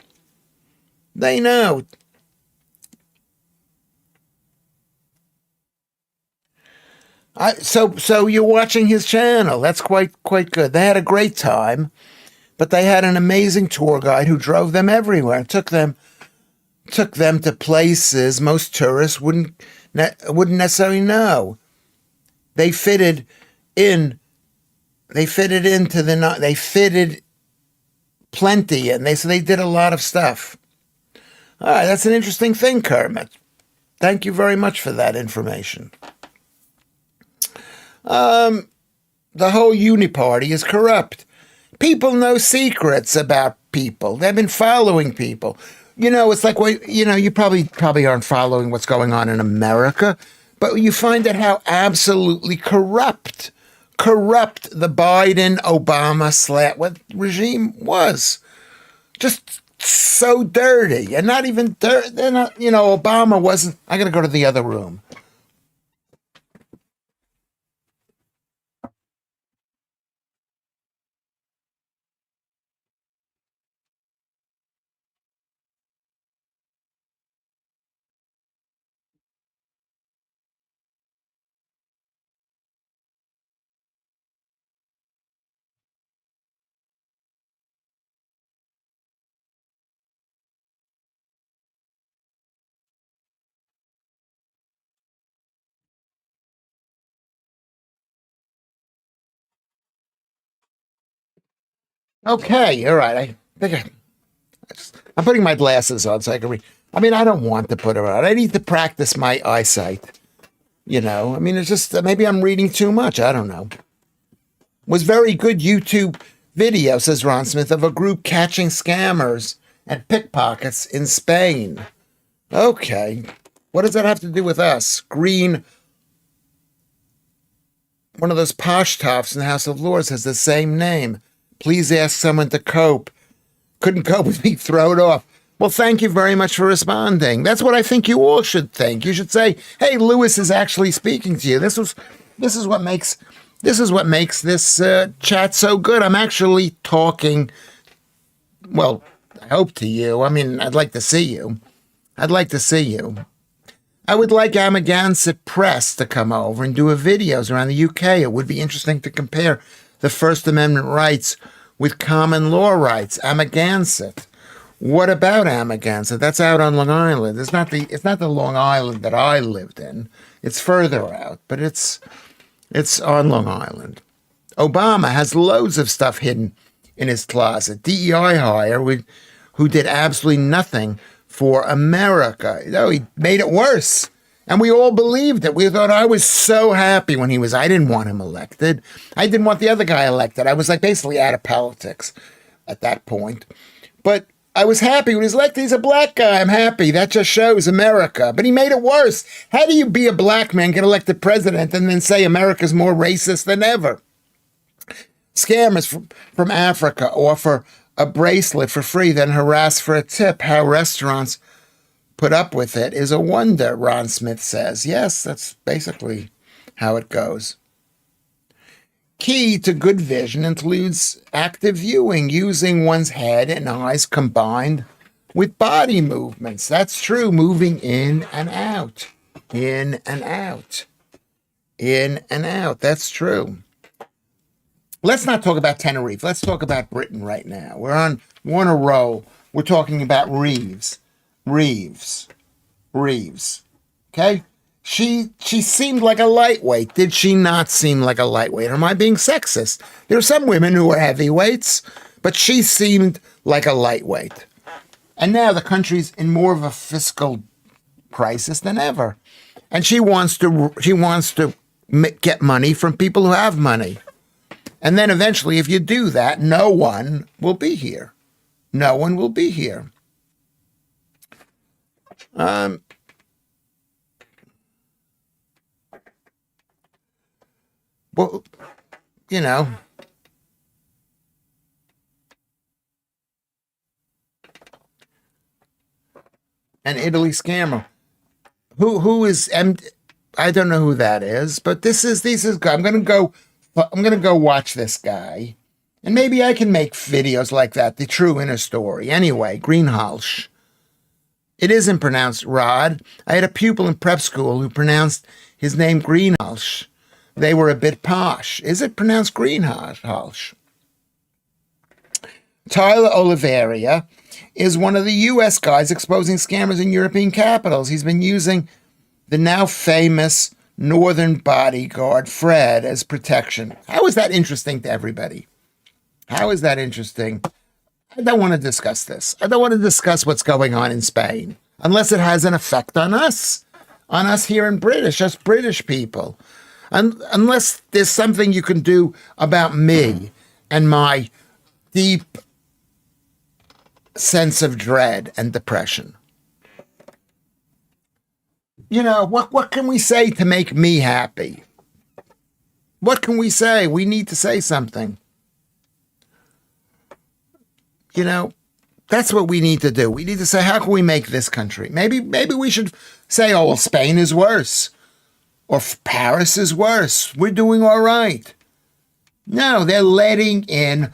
So you're watching his channel. That's quite good. They had a great time, but they had an amazing tour guide who drove them everywhere and took them to places most tourists wouldn't necessarily know. They fitted plenty, and they did a lot of stuff. All right, that's an interesting thing, Kermit. Thank you very much for that information. The whole Uniparty is corrupt. People know secrets about people. They've been following people. It's like, you probably aren't following what's going on in America, but you find out how absolutely corrupt the Biden-Obama regime was. Just so dirty, and not even dirty. They're not, Obama wasn't. I got to go to the other room. Okay, all right. I think I'm putting my glasses on so I can read. I mean, I don't want to put them on. I need to practice my eyesight. I mean, it's just maybe I'm reading too much. I don't know. Was very good YouTube video, says Ron Smith, of a group catching scammers and pickpockets in Spain. Okay. What does that have to do with us? Green, one of those posh tops in the House of Lords, has the same name. Please ask someone to cope. Couldn't cope with me, throw it off. Well, thank you very much for responding. That's what I think you all should think. You should say, "Hey, Lewis is actually speaking to you." This is what makes this chat so good. I'm actually talking. Well, I hope to you. I mean, I'd like to see you. I'd like to see you. I would like Amagansett Press to come over and do videos around the UK. It would be interesting to compare the First Amendment rights with common law rights. Amagansett. What about Amagansett? That's out on Long Island. It's not the Long Island that I lived in. It's further out, but it's on Long Island. Obama has loads of stuff hidden in his closet. DEI hire who did absolutely nothing for America. He made it worse. And we all believed it. We thought I was so happy when I didn't want him elected. I didn't want the other guy elected. I was basically out of politics at that point. But I was happy when he was elected. He's a black guy. I'm happy. That just shows America. But he made it worse. How do you be a black man, get elected president, and then say America's more racist than ever? Scammers from Africa offer a bracelet for free, then harass for a tip. How restaurants put up with it is a wonder, Ron Smith says. Yes, that's basically how it goes. Key to good vision includes active viewing, using one's head and eyes combined with body movements. That's true, moving in and out, in and out, in and out. That's true. Let's not talk about Tenerife. Let's talk about Britain right now. We're on a roll. We're talking about Reeves. Okay? She seemed like a lightweight. Did she not seem like a lightweight? Or am I being sexist? There are some women who are heavyweights, but she seemed like a lightweight. And now the country's in more of a fiscal crisis than ever. And she wants to get money from people who have money. And then eventually, if you do that, no one will be here. No one will be here. Well, an Italy scammer. Who is I don't know who that is, but this is I'm gonna go watch this guy, and maybe I can make videos like that. The true inner story. Anyway, Greenhalgh. It isn't pronounced Rod. I had a pupil in prep school who pronounced his name Greenhalgh. They were a bit posh. Is it pronounced Greenhalgh? Tyler Oliveria is one of the U.S. guys exposing scammers in European capitals. He's been using the now famous Northern bodyguard, Fred, as protection. How is that interesting to everybody? How is that interesting? I don't want to discuss this. I don't want to discuss what's going on in Spain, unless it has an effect on us here in us British people. Unless there's something you can do about me and my deep sense of dread and depression. What can we say to make me happy? What can we say? We need to say something. That's what we need to do. We need to say, how can we make this country? Maybe we should say, oh, well, Spain is worse. Or Paris is worse. We're doing all right. No, they're letting in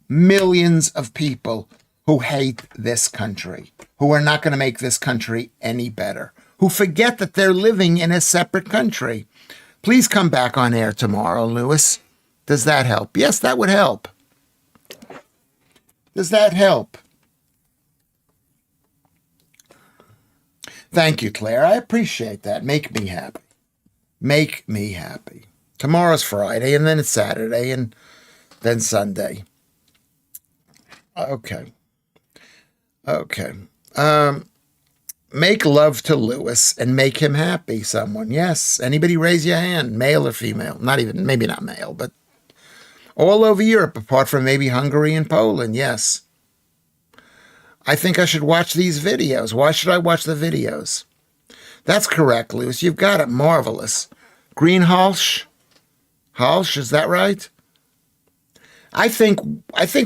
millions of people who hate this country, who are not going to make this country any better, who forget that they're living in a separate country. Please come back on air tomorrow, Lewis. Does that help? Yes, that would help. Does that help? Thank you, Claire. I appreciate that. Make me happy. Make me happy. Tomorrow's Friday, and then it's Saturday, and then Sunday. Okay. Okay. Um, Make love to Lewis and make him happy. Someone. Yes. Anybody raise your hand, male or female? Not even, maybe not male, but all over Europe, apart from maybe Hungary and Poland. Yes. I think I should watch these videos. Why should I watch the videos? That's correct, Lewis. You've got it. Marvelous. Greenhalsh? Halsh, is that right? I think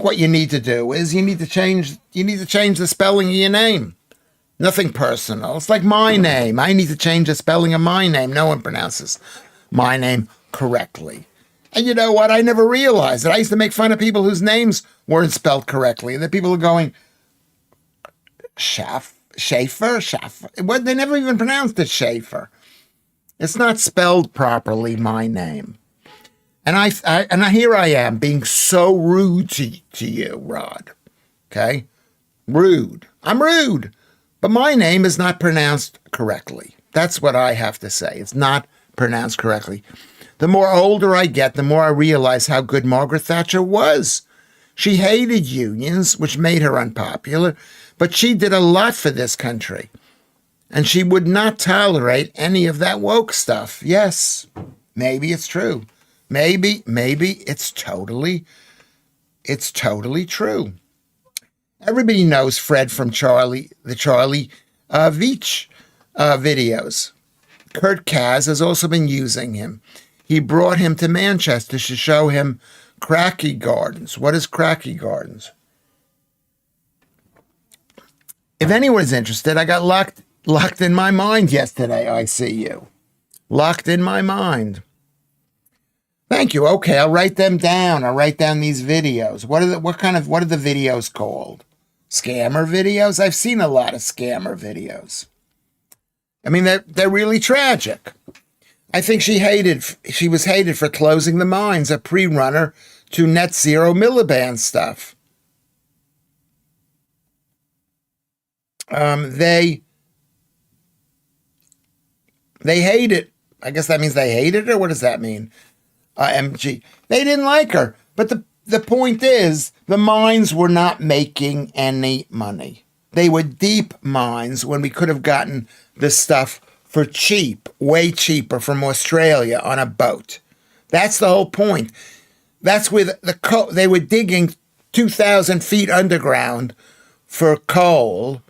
what you need to do is you need to change the spelling of your name. Nothing personal. It's like my name. I need to change the spelling of my name. No one pronounces my name correctly. And you know what? I never realized it. I used to make fun of people whose names weren't spelled correctly. And the people are going, Schaffer. Well, they never even pronounced it Schaffer. It's not spelled properly, my name. And here I am being so rude to you, Rod. Okay? Rude. I'm rude. But my name is not pronounced correctly. That's what I have to say. It's not pronounced correctly. The more older I get, the more I realize how good Margaret Thatcher was. She hated unions, which made her unpopular, but she did a lot for this country. And she would not tolerate any of that woke stuff. Yes, maybe it's true. Maybe it's totally true. Everybody knows Fred from the Charlie Veach videos. Kurt Kaz has also been using him. He brought him to Manchester to show him Cracky Gardens. What is Cracky Gardens? If anyone's interested, I got locked in my mind yesterday. I see you. Locked in my mind. Thank you. Okay, I'll write them down. I'll write down these videos. What are the videos called? Scammer videos? I've seen a lot of scammer videos. I mean, they're really tragic. I think she was hated for closing the mines, a pre-runner to net zero milliband stuff. They hate it. I guess that means they hated her. What does that mean? MG. They didn't like her. But the point is, the mines were not making any money. They were deep mines when we could have gotten this stuff for cheap, way cheaper from Australia on a boat. That's the whole point. That's where they were digging 2,000 feet underground for coal.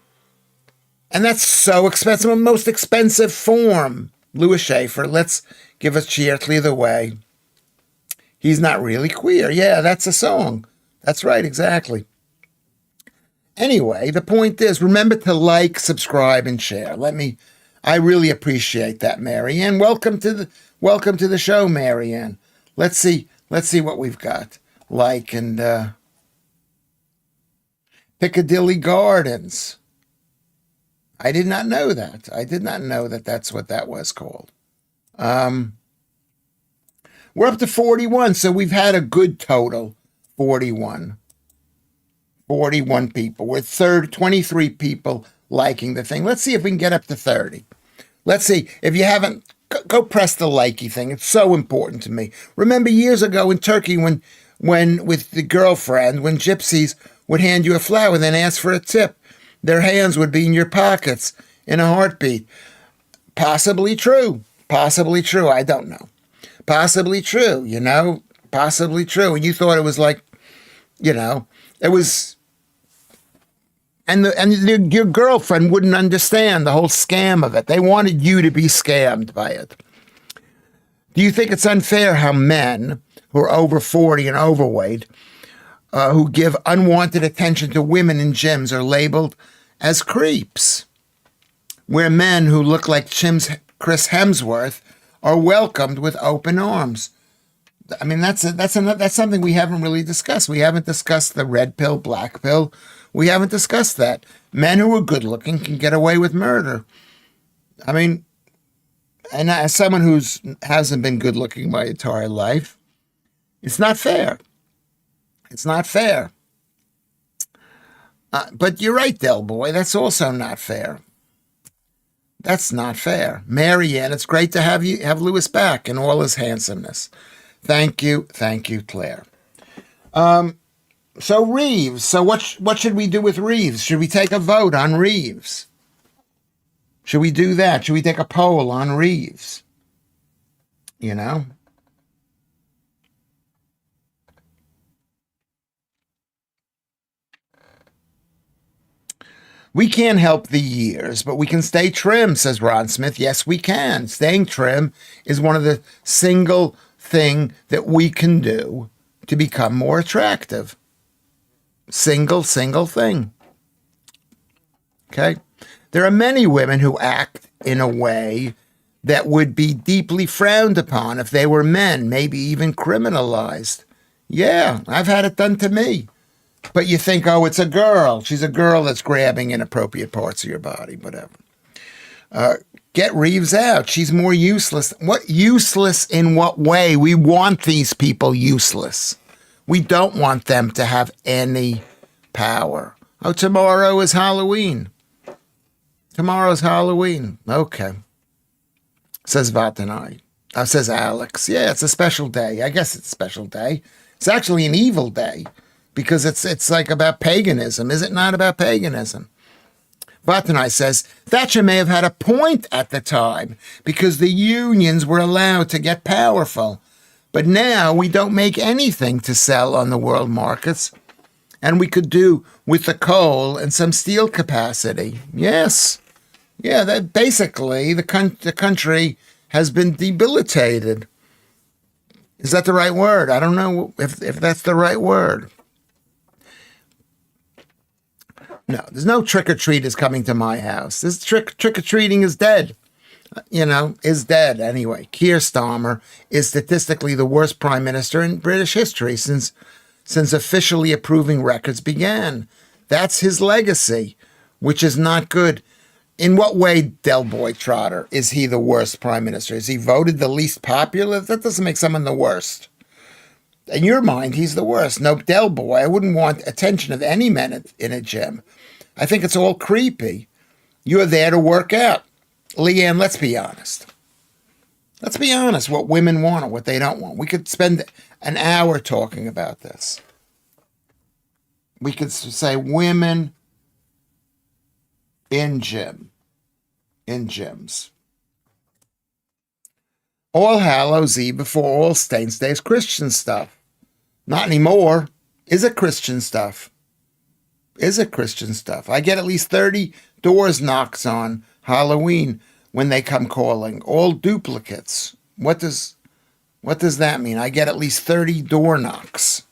And that's so expensive, the most expensive form. Lewis Schaffer, let's give a cheer, clear the way. He's not really queer. Yeah, that's a song. That's right, exactly. Anyway, the point is, remember to like, subscribe, and share. I really appreciate that, Marianne. Welcome to the show, Marianne. Let's see what we've got. Like and Piccadilly Gardens. I did not know that. I did not know that that's what that was called. We're up to 41, so we've had a good total. 41 people. We're 23 people liking the thing. Let's see if we can get up to 30. Let's see. If you haven't, go press the likey thing. It's so important to me. Remember years ago in Turkey when with the girlfriend, when gypsies would hand you a flower and then ask for a tip, their hands would be in your pockets in a heartbeat. Possibly true. I don't know. Possibly true, possibly true. And you thought it was like, it was, and your girlfriend wouldn't understand the whole scam of it. They wanted you to be scammed by it. Do you think it's unfair how men who are over 40 and overweight, who give unwanted attention to women in gyms are labeled as creeps, where men who look like Chris Hemsworth are welcomed with open arms? I mean, that's something we haven't really discussed. We haven't discussed the red pill, black pill. We haven't discussed that. Men who are good looking can get away with murder. I mean, and as someone who hasn't been good looking my entire life, it's not fair. It's not fair. But you're right, Del Boy. That's also not fair. That's not fair. Marianne, it's great to have Lewis back in all his handsomeness. Thank you, Claire. So Reeves. So what should we do with Reeves? Should we take a vote on Reeves? Should we do that? Should we take a poll on Reeves? You know? We can't help the years, but we can stay trim, says Ron Smith. Yes, we can. Staying trim is one of the single thing that we can do to become more attractive. Single thing. Okay? There are many women who act in a way that would be deeply frowned upon if they were men, maybe even criminalized. Yeah, I've had it done to me. But you think, oh, it's a girl. She's a girl that's grabbing inappropriate parts of your body, whatever. Get Reeves out. She's more useless. What useless in what way? We want these people useless. We don't want them to have any power. Oh, tomorrow is Halloween. Tomorrow's Halloween. Okay. Says Vatanai. Says Alex. Yeah, it's a special day. I guess it's a special day. It's actually an evil day because it's like about paganism. Is it not about paganism? Vatanai says, Thatcher may have had a point at the time because the unions were allowed to get powerful. But now we don't make anything to sell on the world markets. And we could do with the coal and some steel capacity. Yes. Yeah, that basically the country has been debilitated. Is that the right word? I don't know if that's the right word. No, there's no trick-or-treaters coming to my house. This trick-or-treating is dead. Is dead anyway. Keir Starmer is statistically the worst prime minister in British history since officially approving records began. That's his legacy, which is not good. In what way, Del Boy Trotter, is he the worst prime minister? Is he voted the least popular? That doesn't make someone the worst. In your mind, he's the worst. No, Del Boy, I wouldn't want attention of any men in a gym. I think it's all creepy. You're there to work out. Leanne, let's be honest. Let's be honest what women want or what they don't want. We could spend an hour talking about this. We could say women in gyms. All Hallows Eve before All Saints Day is Christian stuff. Not anymore. Is it Christian stuff? I get at least 30 doors knocks on Halloween when they come calling. All duplicates. What does that mean? I get at least 30 door knocks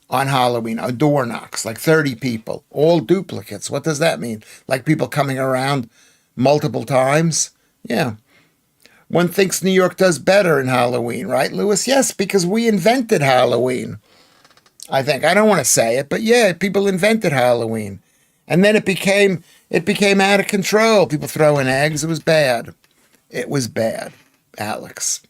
on Halloween. Door knocks, like 30 people. All duplicates. What does that mean? Like people coming around multiple times? Yeah. One thinks New York does better in Halloween, right, Lewis? Yes, because we invented Halloween. I think. I don't want to say it, but yeah, people invented Halloween. And then it became out of control. People throwing eggs. It was bad. Alex.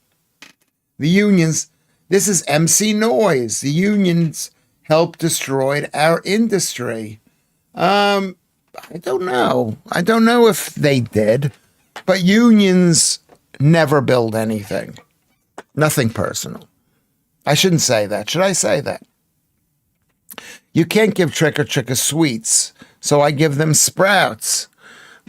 The unions, this is MC Noise. The unions helped destroy our industry. I don't know. I don't know if they did, but unions never build anything. Nothing personal. I shouldn't say that. Should I say that? You can't give trick-or-treaters sweets, so I give them sprouts.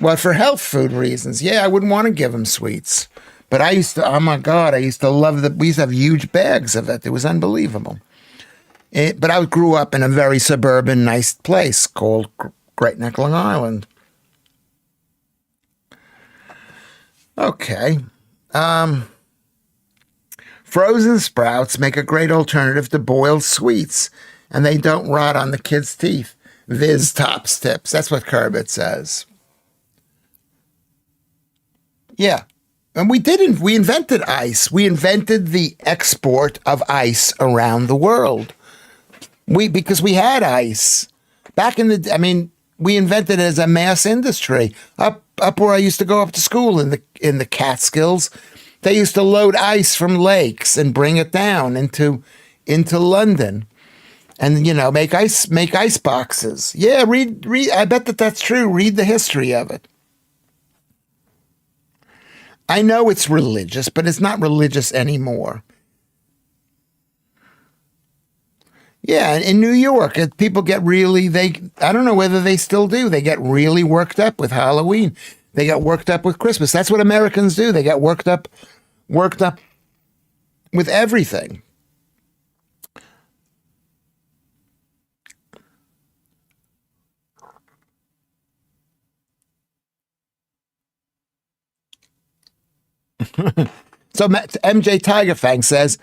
Well, for health food reasons, yeah, I wouldn't want to give them sweets. But I used to, oh my God, I used to love we used to have huge bags of it. It was unbelievable. But I grew up in a very suburban, nice place called Great Neck, Long Island. Okay. Frozen sprouts make a great alternative to boiled sweets, and they don't rot on the kids' teeth. Viz Tops Tips. That's what Kerbit says. Yeah. And we invented ice. We invented the export of ice around the world. Because we had ice. We invented it as a mass industry. Up where I used to go up to school in the Catskills, they used to load ice from lakes and bring it down into London. And, make ice boxes. Yeah, read. I bet that's true. Read the history of it. I know it's religious, but it's not religious anymore. Yeah, in New York, people get really, I don't know whether they still do. They get really worked up with Halloween. They get worked up with Christmas. That's what Americans do. They get worked up with everything. So MJ Tiger Fang says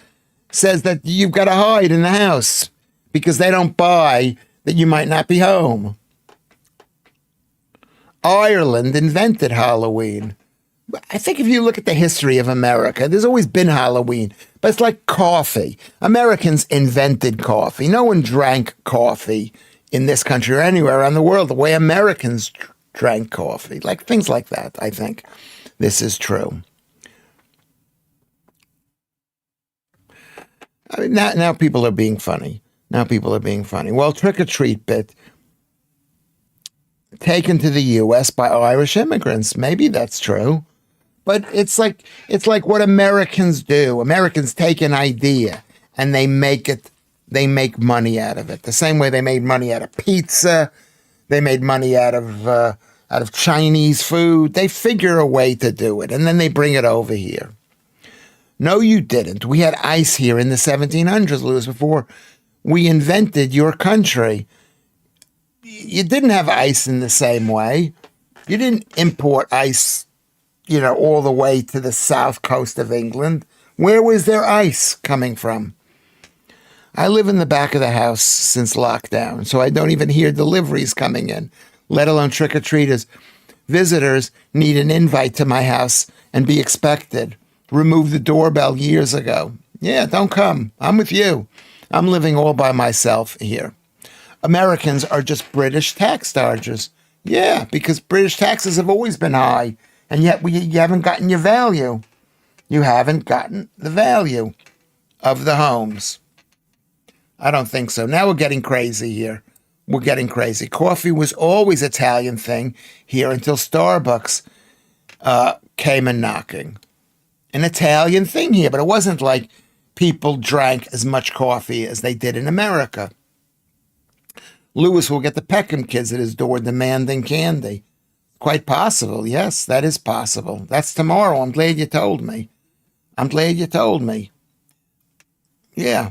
that you've got to hide in the house because they don't buy that you might not be home. Ireland invented Halloween. I think if you look at the history of America, there's always been Halloween, but it's like coffee. Americans invented coffee. No one drank coffee in this country or anywhere around the world the way Americans drank coffee. Like things like that, I think this is true. I mean, now people are being funny. Now people are being funny. Well, trick or treat bit taken to the U.S. by Irish immigrants. Maybe that's true. But it's like what Americans do. Americans take an idea and they make money out of it. The same way they made money out of pizza, they made money out of Chinese food. They figure a way to do it, and then they bring it over here. No, you didn't. We had ice here in the 1700s, Lewis, before we invented your country. You didn't have ice in the same way. You didn't import ice, all the way to the south coast of England. Where was their ice coming from? I live in the back of the house since lockdown, so I don't even hear deliveries coming in, let alone trick-or-treaters. Visitors need an invite to my house and be expected. Removed the doorbell years ago. Yeah, don't come. I'm with you. I'm living all by myself here. Americans are just British tax dodgers. Yeah, because British taxes have always been high, and yet you haven't gotten your value. You haven't gotten the value of the homes. I don't think so. Now we're getting crazy here. We're getting crazy. Coffee was always an Italian thing here until Starbucks came a knocking. An Italian thing here, but it wasn't like people drank as much coffee as they did in America. Lewis will get the Peckham kids at his door demanding candy. Quite possible. Yes, that is possible. That's tomorrow. I'm glad you told me. Yeah.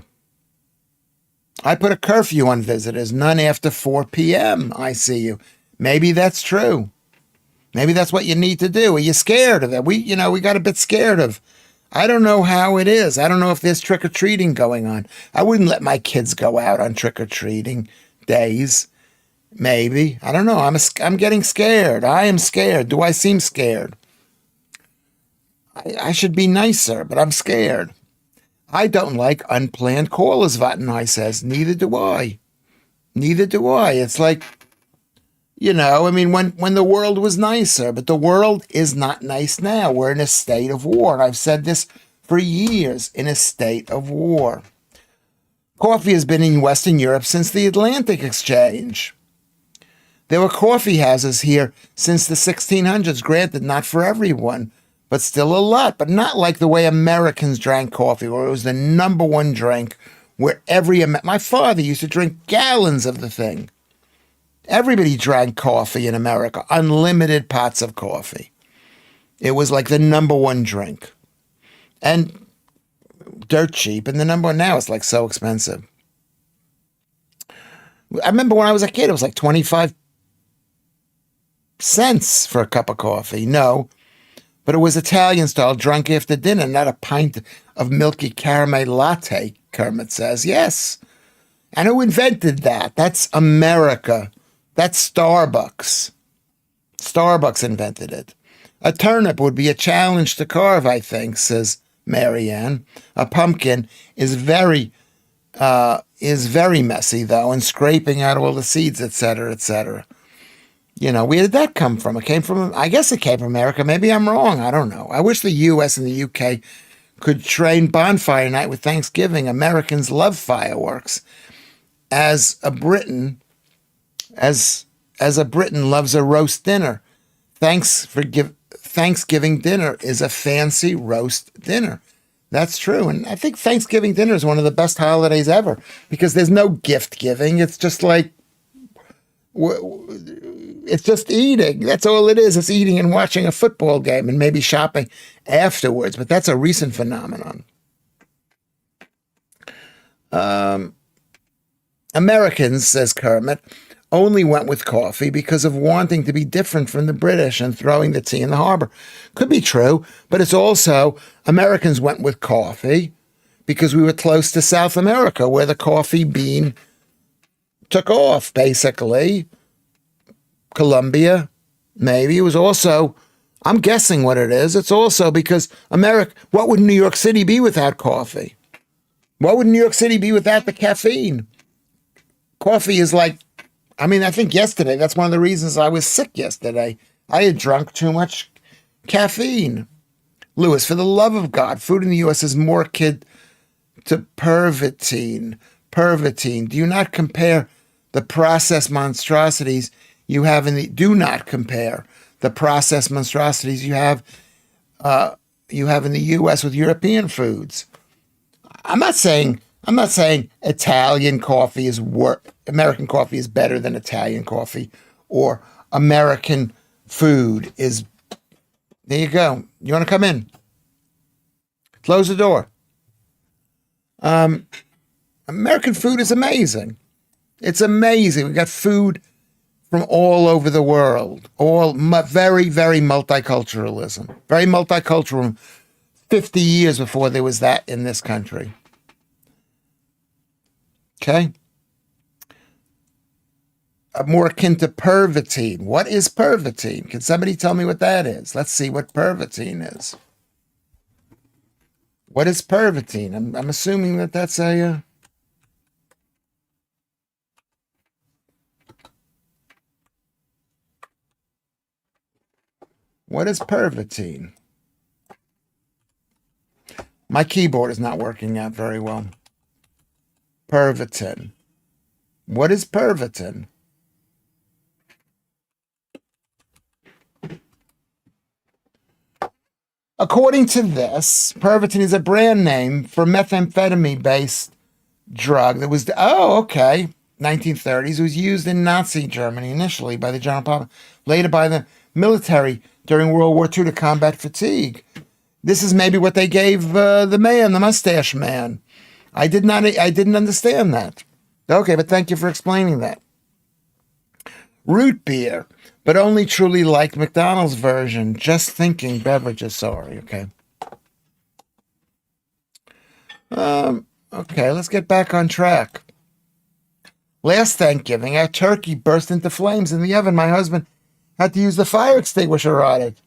I put a curfew on visitors, none after 4 p.m. I see you. Maybe that's true. Maybe that's what you need to do. Are you scared of it? We got a bit scared of. I don't know how it is. I don't know if there's trick-or-treating going on. I wouldn't let my kids go out on trick-or-treating days. Maybe. I don't know. I'm getting scared. I am scared. Do I seem scared? I should be nicer, but I'm scared. I don't like unplanned callers, Vattenai says. Neither do I. It's like, when the world was nicer, but the world is not nice now. We're in a state of war. And I've said this for years, in a state of war. Coffee has been in Western Europe since the Atlantic Exchange. There were coffee houses here since the 1600s, granted not for everyone, but still a lot, but not like the way Americans drank coffee, where it was the number one drink, where my father used to drink gallons of the thing. Everybody drank coffee in America, unlimited pots of coffee. It was like the number one drink. And dirt cheap, and the number one now is like so expensive. I remember when I was a kid, it was like 25 cents for a cup of coffee. No, but it was Italian style, drunk after dinner, not a pint of milky caramel latte, Kermit says. Yes. And who invented that? That's America. That's Starbucks. Starbucks invented it. A turnip would be a challenge to carve, I think, says Marianne. A pumpkin is very messy, though, and scraping out all the seeds, etc., etc. Where did that come from? I guess it came from America. Maybe I'm wrong. I don't know. I wish the U.S. and the U.K. could train bonfire night with Thanksgiving. Americans love fireworks. As a Briton loves a roast dinner. Thanksgiving dinner is a fancy roast dinner. That's true. And I think Thanksgiving dinner is one of the best holidays ever because there's no gift giving. It's just like, it's just eating. That's all it is. It's eating and watching a football game and maybe shopping afterwards. But that's a recent phenomenon. Americans, says Kermit, only went with coffee because of wanting to be different from the British and throwing the tea in the harbor. Could be true, but it's also Americans went with coffee because we were close to South America where the coffee bean took off, basically. Colombia, maybe. It was also, I'm guessing what it is. It's also because what would New York City be without coffee? What would New York City be without the caffeine? Coffee is like, I think yesterday, that's one of the reasons I was sick yesterday. I had drunk too much caffeine. Lewis, for the love of God, food in the U.S. is more akin to pervitine. Pervitine. Do not compare the processed monstrosities you have do not compare the processed monstrosities you have in the U.S. with European foods. I'm not saying Italian coffee American coffee is better than Italian coffee, or American food is. There you go. You want to come in? Close the door. American food is amazing. It's amazing. We got food from all over the world. Very, very multiculturalism. Very multicultural. 50 years before there was that in this country. Okay? More akin to pervitine. What is pervitine? Can somebody tell me what that is? Let's see what pervitine is. What is pervitine? I'm assuming that's a... What is pervitine? My keyboard is not working out very well. Pervitin. What is pervitin? According to this, Pervitin is a brand name for methamphetamine-based drug that was, 1930s. It was used in Nazi Germany initially by the general public, later by the military during World War II to combat fatigue. This is maybe what they gave the mustache man. I didn't understand that. Okay, but thank you for explaining that. Root beer, but only truly liked McDonald's version. Just thinking beverages. Sorry. Okay. Okay, let's get back on track. Last Thanksgiving, our turkey burst into flames in the oven. My husband had to use the fire extinguisher on it.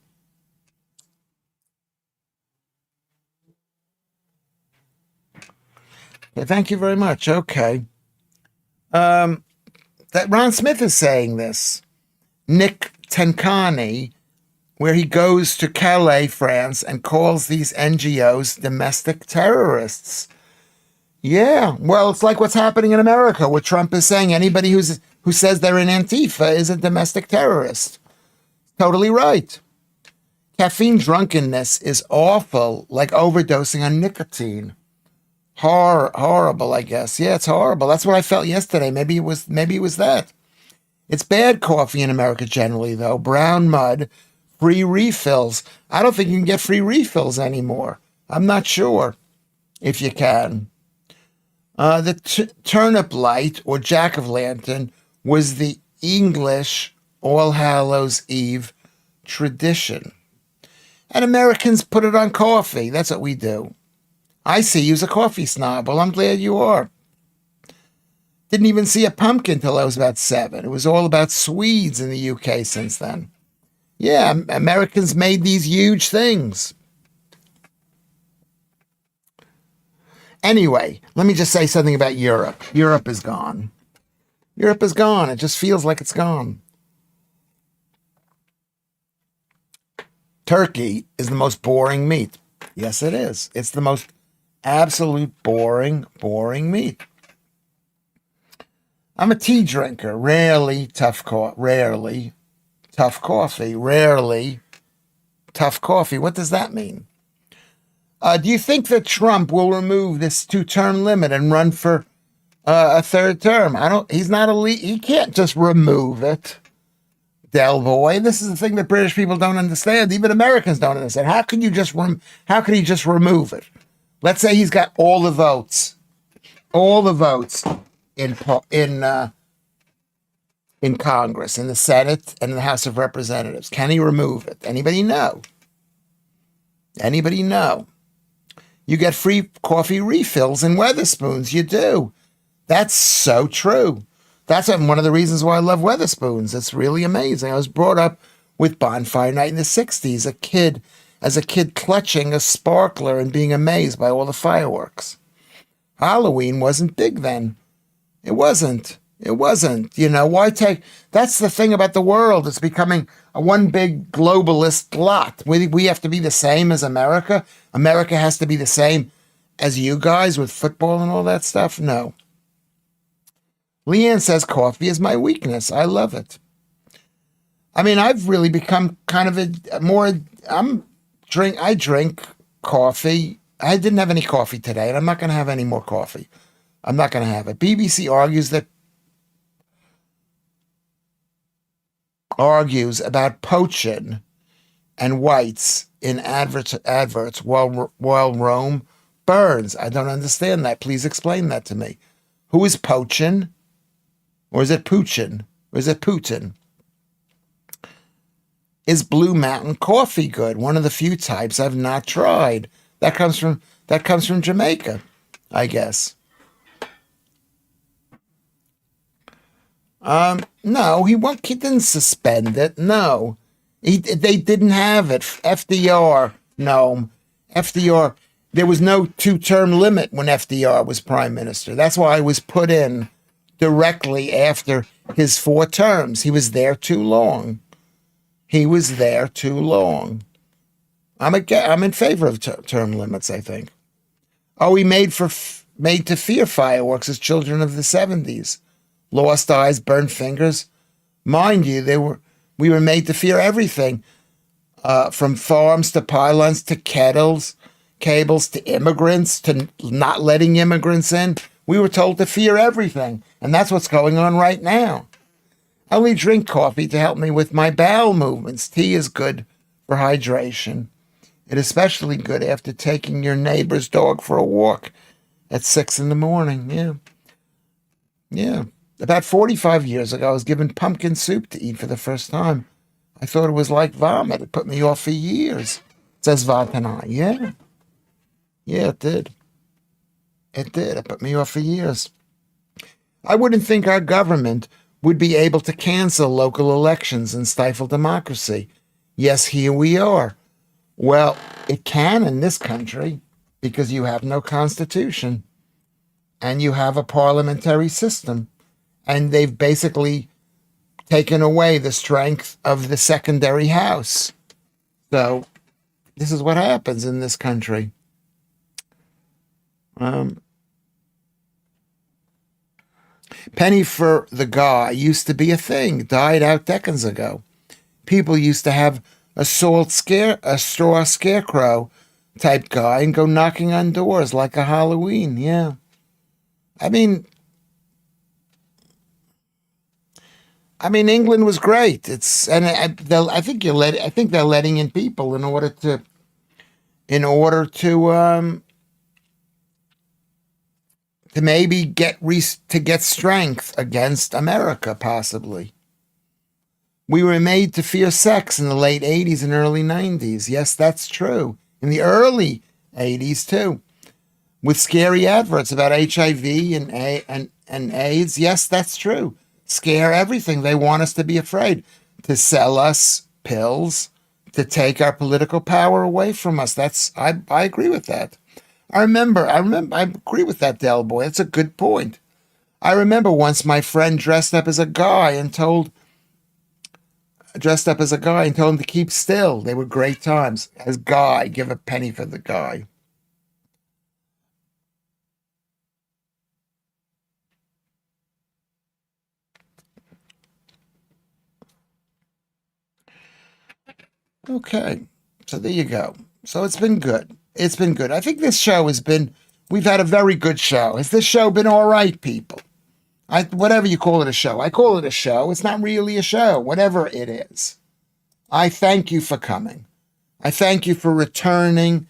Okay, thank you very much. Okay. That Ron Smith is saying this. Nick Tencani, where he goes to Calais, France, and calls these NGOs domestic terrorists. Yeah, well, it's like what's happening in America, where Trump is saying anybody who says they're in Antifa is a domestic terrorist. Totally right. Caffeine drunkenness is awful, like overdosing on nicotine. Horrible, I guess. Yeah, it's horrible. That's what I felt yesterday. Maybe it was that. It's bad coffee in America generally, though. Brown mud, free refills. I don't think you can get free refills anymore. I'm not sure if you can. The turnip light or jack-o'-lantern was the English All Hallows Eve tradition. And Americans put it on coffee. That's what we do. I see you's a coffee snob. Well, I'm glad you are. Didn't even see a pumpkin till I was about 7. It was all about Swedes in the UK since then. Yeah, Americans made these huge things. Anyway, let me just say something about Europe. Europe is gone. Europe is gone. It just feels like it's gone. Turkey is the most boring meat. Yes, it is. It's the most absolute boring meat. I'm a tea drinker. Rarely tough coffee. Rarely tough coffee. What does that mean? Do you think that Trump will remove this two-term limit and run for a third term? I don't. He's not elite. He can't just remove it. Del Boy, this is the thing that British people don't understand. Even Americans don't understand. How can you just how can he just remove it? Let's say he's got all the votes in in Congress, in the Senate, and in the House of Representatives. Can he remove it? Anybody know? Anybody know? You get free coffee refills in Weatherspoons. You do. That's so true. That's one of the reasons why I love Weatherspoons. It's really amazing. I was brought up with Bonfire Night in the 60s, as a kid clutching a sparkler and being amazed by all the fireworks. Halloween wasn't big then. It wasn't. It wasn't. Why take. That's the thing about the world. It's becoming a one big globalist lot. We have to be the same as America. America has to be the same as you guys with football and all that stuff. No. Leanne says coffee is my weakness. I love it. I mean, I've really become kind of I drink coffee. I didn't have any coffee today, and I'm not going to have any more coffee. I'm not going to have it. BBC argues about poaching and whites in adverts while Rome burns. I don't understand that. Please explain that to me. Who is poaching? Or is it Putin? Or is it Putin? Is Blue Mountain coffee good? One of the few types I've not tried. That comes from Jamaica, I guess. No, he didn't suspend it. No, they didn't have it. FDR, no, FDR. There was no two-term limit when FDR was prime minister. That's why I was put in directly after his 4 terms. He was there too long. He was there too long. I'm in favor of term limits, I think. Oh, we made to fear fireworks as children of the 70s. Lost eyes, burned fingers. Mind you, we were made to fear everything, from farms to pylons to cables to immigrants to not letting immigrants in. We were told to fear everything, and that's what's going on right now. I only drink coffee to help me with my bowel movements. Tea is good for hydration. It's especially good after taking your neighbor's dog for a walk at 6 a.m. Yeah. Yeah. About 45 years ago, I was given pumpkin soup to eat for the first time. I thought it was like vomit. It put me off for years, says Vatanai. Yeah. Yeah, it did. It did. It put me off for years. I wouldn't think our government would be able to cancel local elections and stifle democracy. Yes, here we are. Well, it can in this country because you have no constitution and you have a parliamentary system. And they've basically taken away the strength of the secondary house. So this is what happens in this country. Penny for the guy used to be a thing, died out decades ago. People used to have a straw scarecrow type guy and go knocking on doors like a Halloween. Yeah. I mean, England was great. I think they're letting in people in order to maybe get strength against America, possibly. We were made to fear sex in the late 80s and early 90s. Yes, that's true. In the early 80s, too. With scary adverts about HIV and AIDS. Yes, that's true. Scare everything. They want us to be afraid, to sell us pills, to take our political power away from us. I agree with that. I agree with that, Del Boy. That's a good point. I remember once my friend dressed up as a guy and told him to keep still. They were great times. As Guy, give a penny for the guy. Okay, so there you go. So it's been good. It's been good. I think this show has been, we've had a very good show. Has this show been all right, people? Whatever you call it a show. I call it a show. It's not really a show, whatever it is. I thank you for coming. I thank you for returning.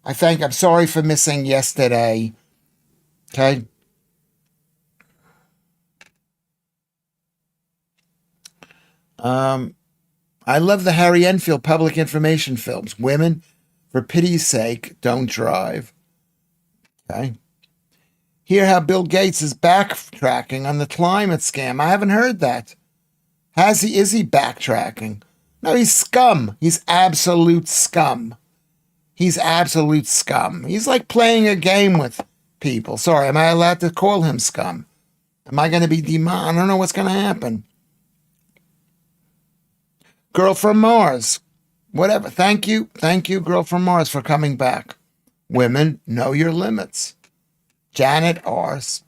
I'm sorry for missing yesterday. Okay. I love the Harry Enfield public information films. Women, for pity's sake, don't drive. Okay. Hear how Bill Gates is backtracking on the climate scam. I haven't heard that. Is he backtracking? No, he's scum. He's absolute scum. He's absolute scum. He's like playing a game with people. Sorry, am I allowed to call him scum? Am I going to be I don't know what's going to happen. Girl from Mars. Whatever. Thank you, Girl from Mars, for coming back. Women, know your limits. Janet Ars.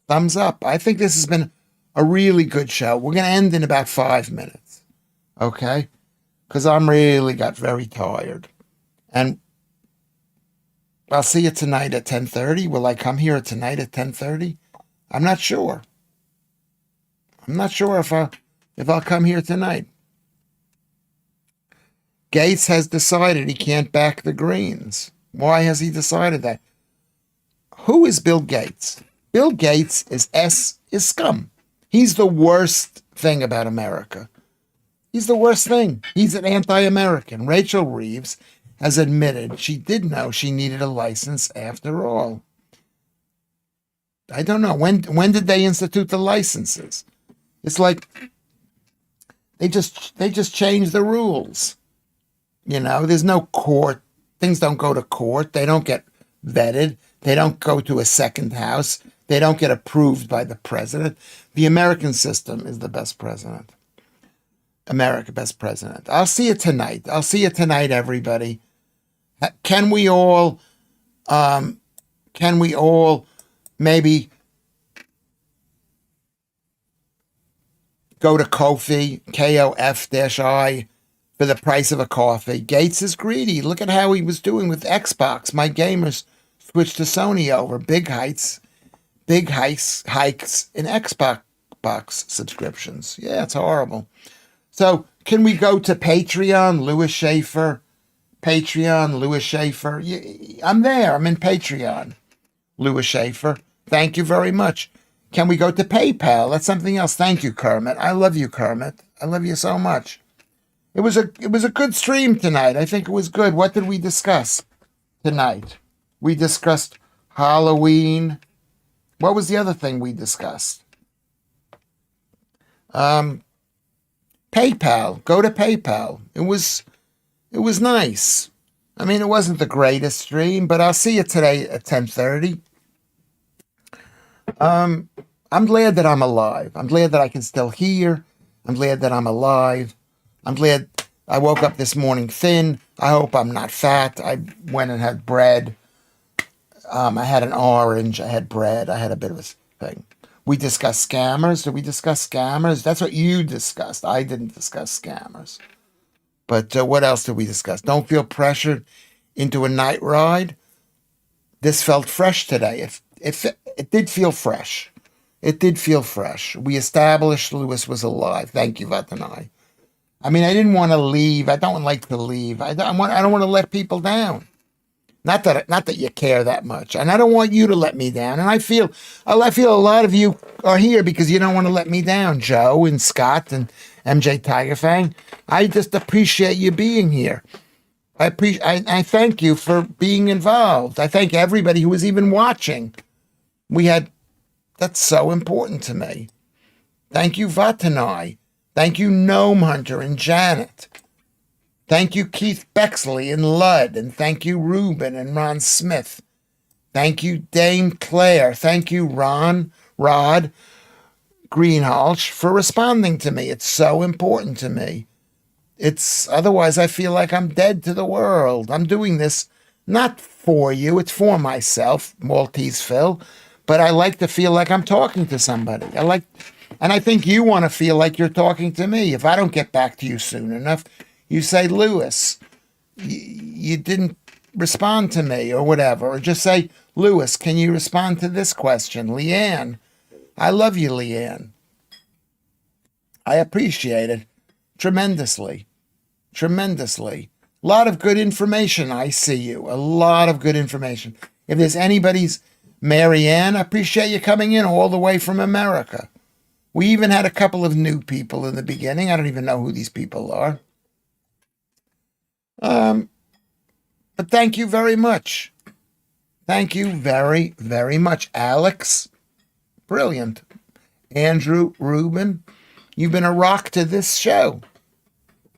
Thumbs up. I think this has been a really good show. We're going to end in about 5 minutes. Okay? Because I'm really got very tired. And I'll see you tonight at 10:30. Will I come here tonight at 10:30? I'm not sure. I'm not sure if I'll come here tonight. Gates has decided he can't back the Greens. Why has he decided that? Who is Bill Gates? Bill Gates is scum. He's the worst thing about America. He's the worst thing. He's an anti-American. Rachel Reeves has admitted she did know she needed a license after all. I don't know. When did they institute the licenses? It's like they just changed the rules. There's no court. Things don't go to court. They don't get vetted. They don't go to a second house. They don't get approved by the president. The American system is the best president. America, best president. I'll see you tonight. Everybody. Can we all maybe go to Ko-fi, KOF-I, for the price of a coffee? Gates is greedy. Look at how he was doing with Xbox. My gamers switched to Sony over. Big hikes in Xbox subscriptions. Yeah, it's horrible. So can we go to Patreon, Lewis Schaffer? I'm there. I'm in Patreon, Lewis Schaffer. Thank you very much. Can we go to PayPal? That's something else. Thank you, Kermit. I love you, Kermit. I love you so much. It was a good stream tonight. I think it was good. What did we discuss tonight? We discussed Halloween. What was the other thing we discussed? PayPal. Go to PayPal. It was nice. I mean, it wasn't the greatest stream, but I'll see you today at 10:30. I'm glad that I'm alive. I'm glad that I can still hear. I'm glad that I'm alive. I'm glad I woke up this morning thin. I hope I'm not fat. I went and had bread. I had an orange. I had bread. I had a bit of a thing. We discussed scammers. Did we discuss scammers? That's what you discussed. I didn't discuss scammers. But what else did we discuss? Don't feel pressured into a night ride. This felt fresh today. It did feel fresh. It did feel fresh. We established Lewis was alive. Thank you, Vatanai. I mean, I didn't want to leave. I don't like to leave. I don't want to let people down. Not that you care that much, and I don't want you to let me down. And I feel a lot of you are here because you don't want to let me down, Joe and Scott and MJ Tiger Fang. I just appreciate you being here. I thank you for being involved. I thank everybody who was even watching. That's so important to me. Thank you, Vatanai. Thank you, Gnome Hunter and Janet. Thank you, Keith Bexley and Ludd. And thank you, Ruben and Ron Smith. Thank you, Dame Claire. Thank you, Rod Greenhalgh, for responding to me. It's so important to me. Otherwise I feel like I'm dead to the world. I'm doing this not for you. It's for myself, Maltese Phil. But I like to feel like I'm talking to somebody. And I think you want to feel like you're talking to me. If I don't get back to you soon enough, you say, Lewis, you didn't respond to me or whatever, or just say, Lewis, can you respond to this question? Leanne, I love you, Leanne. I appreciate it tremendously, tremendously. A lot of good information. I see you. A lot of good information. If there's anybody's Marianne, I appreciate you coming in all the way from America. We even had a couple of new people in the beginning. I don't even know who these people are. But thank you very much. Thank you very, very much. Alex, brilliant. Andrew, Ruben, you've been a rock to this show.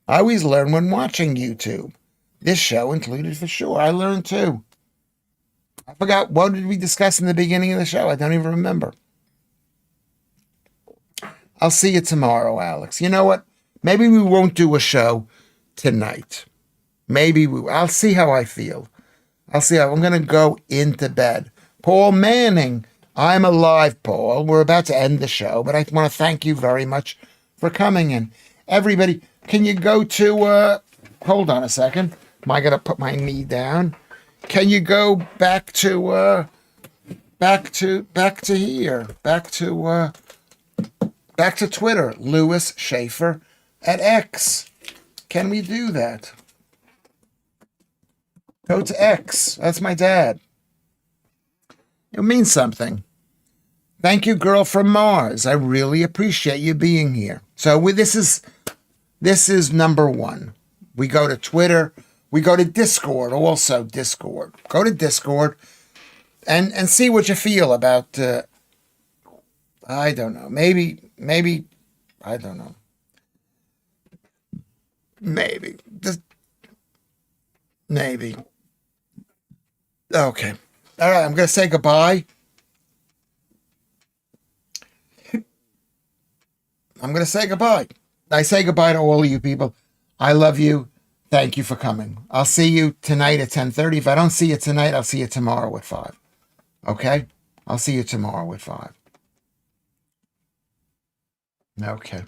I always learn when watching YouTube. This show included for sure. I learned too. I forgot, what did we discuss in the beginning of the show? I don't even remember. I'll see you tomorrow, Alex. You know what? Maybe we won't do a show tonight. I'll see how I feel. I'm going to go into bed. Paul Manning, I'm alive, Paul. We're about to end the show, but I want to thank you very much for coming in. Everybody, can you go to, hold on a second. Am I going to put my knee down? Can you go back to here, back to Twitter, Lewis Schaffer at X. Can we do that? Go to X. That's my dad. It means something. Thank you, girl from Mars. I really appreciate you being here. So this is number one. We go to Twitter. We go to Discord, also Discord. Go to Discord and see what you feel about, I don't know, maybe, I don't know. Maybe. Maybe. Okay. All right, I'm going to say goodbye. I'm going to say goodbye. I say goodbye to all of you people. I love you. Thank you for coming. I'll see you tonight at 10:30. If I don't see you tonight, I'll see you tomorrow at 5. Okay? I'll see you tomorrow at 5. Okay.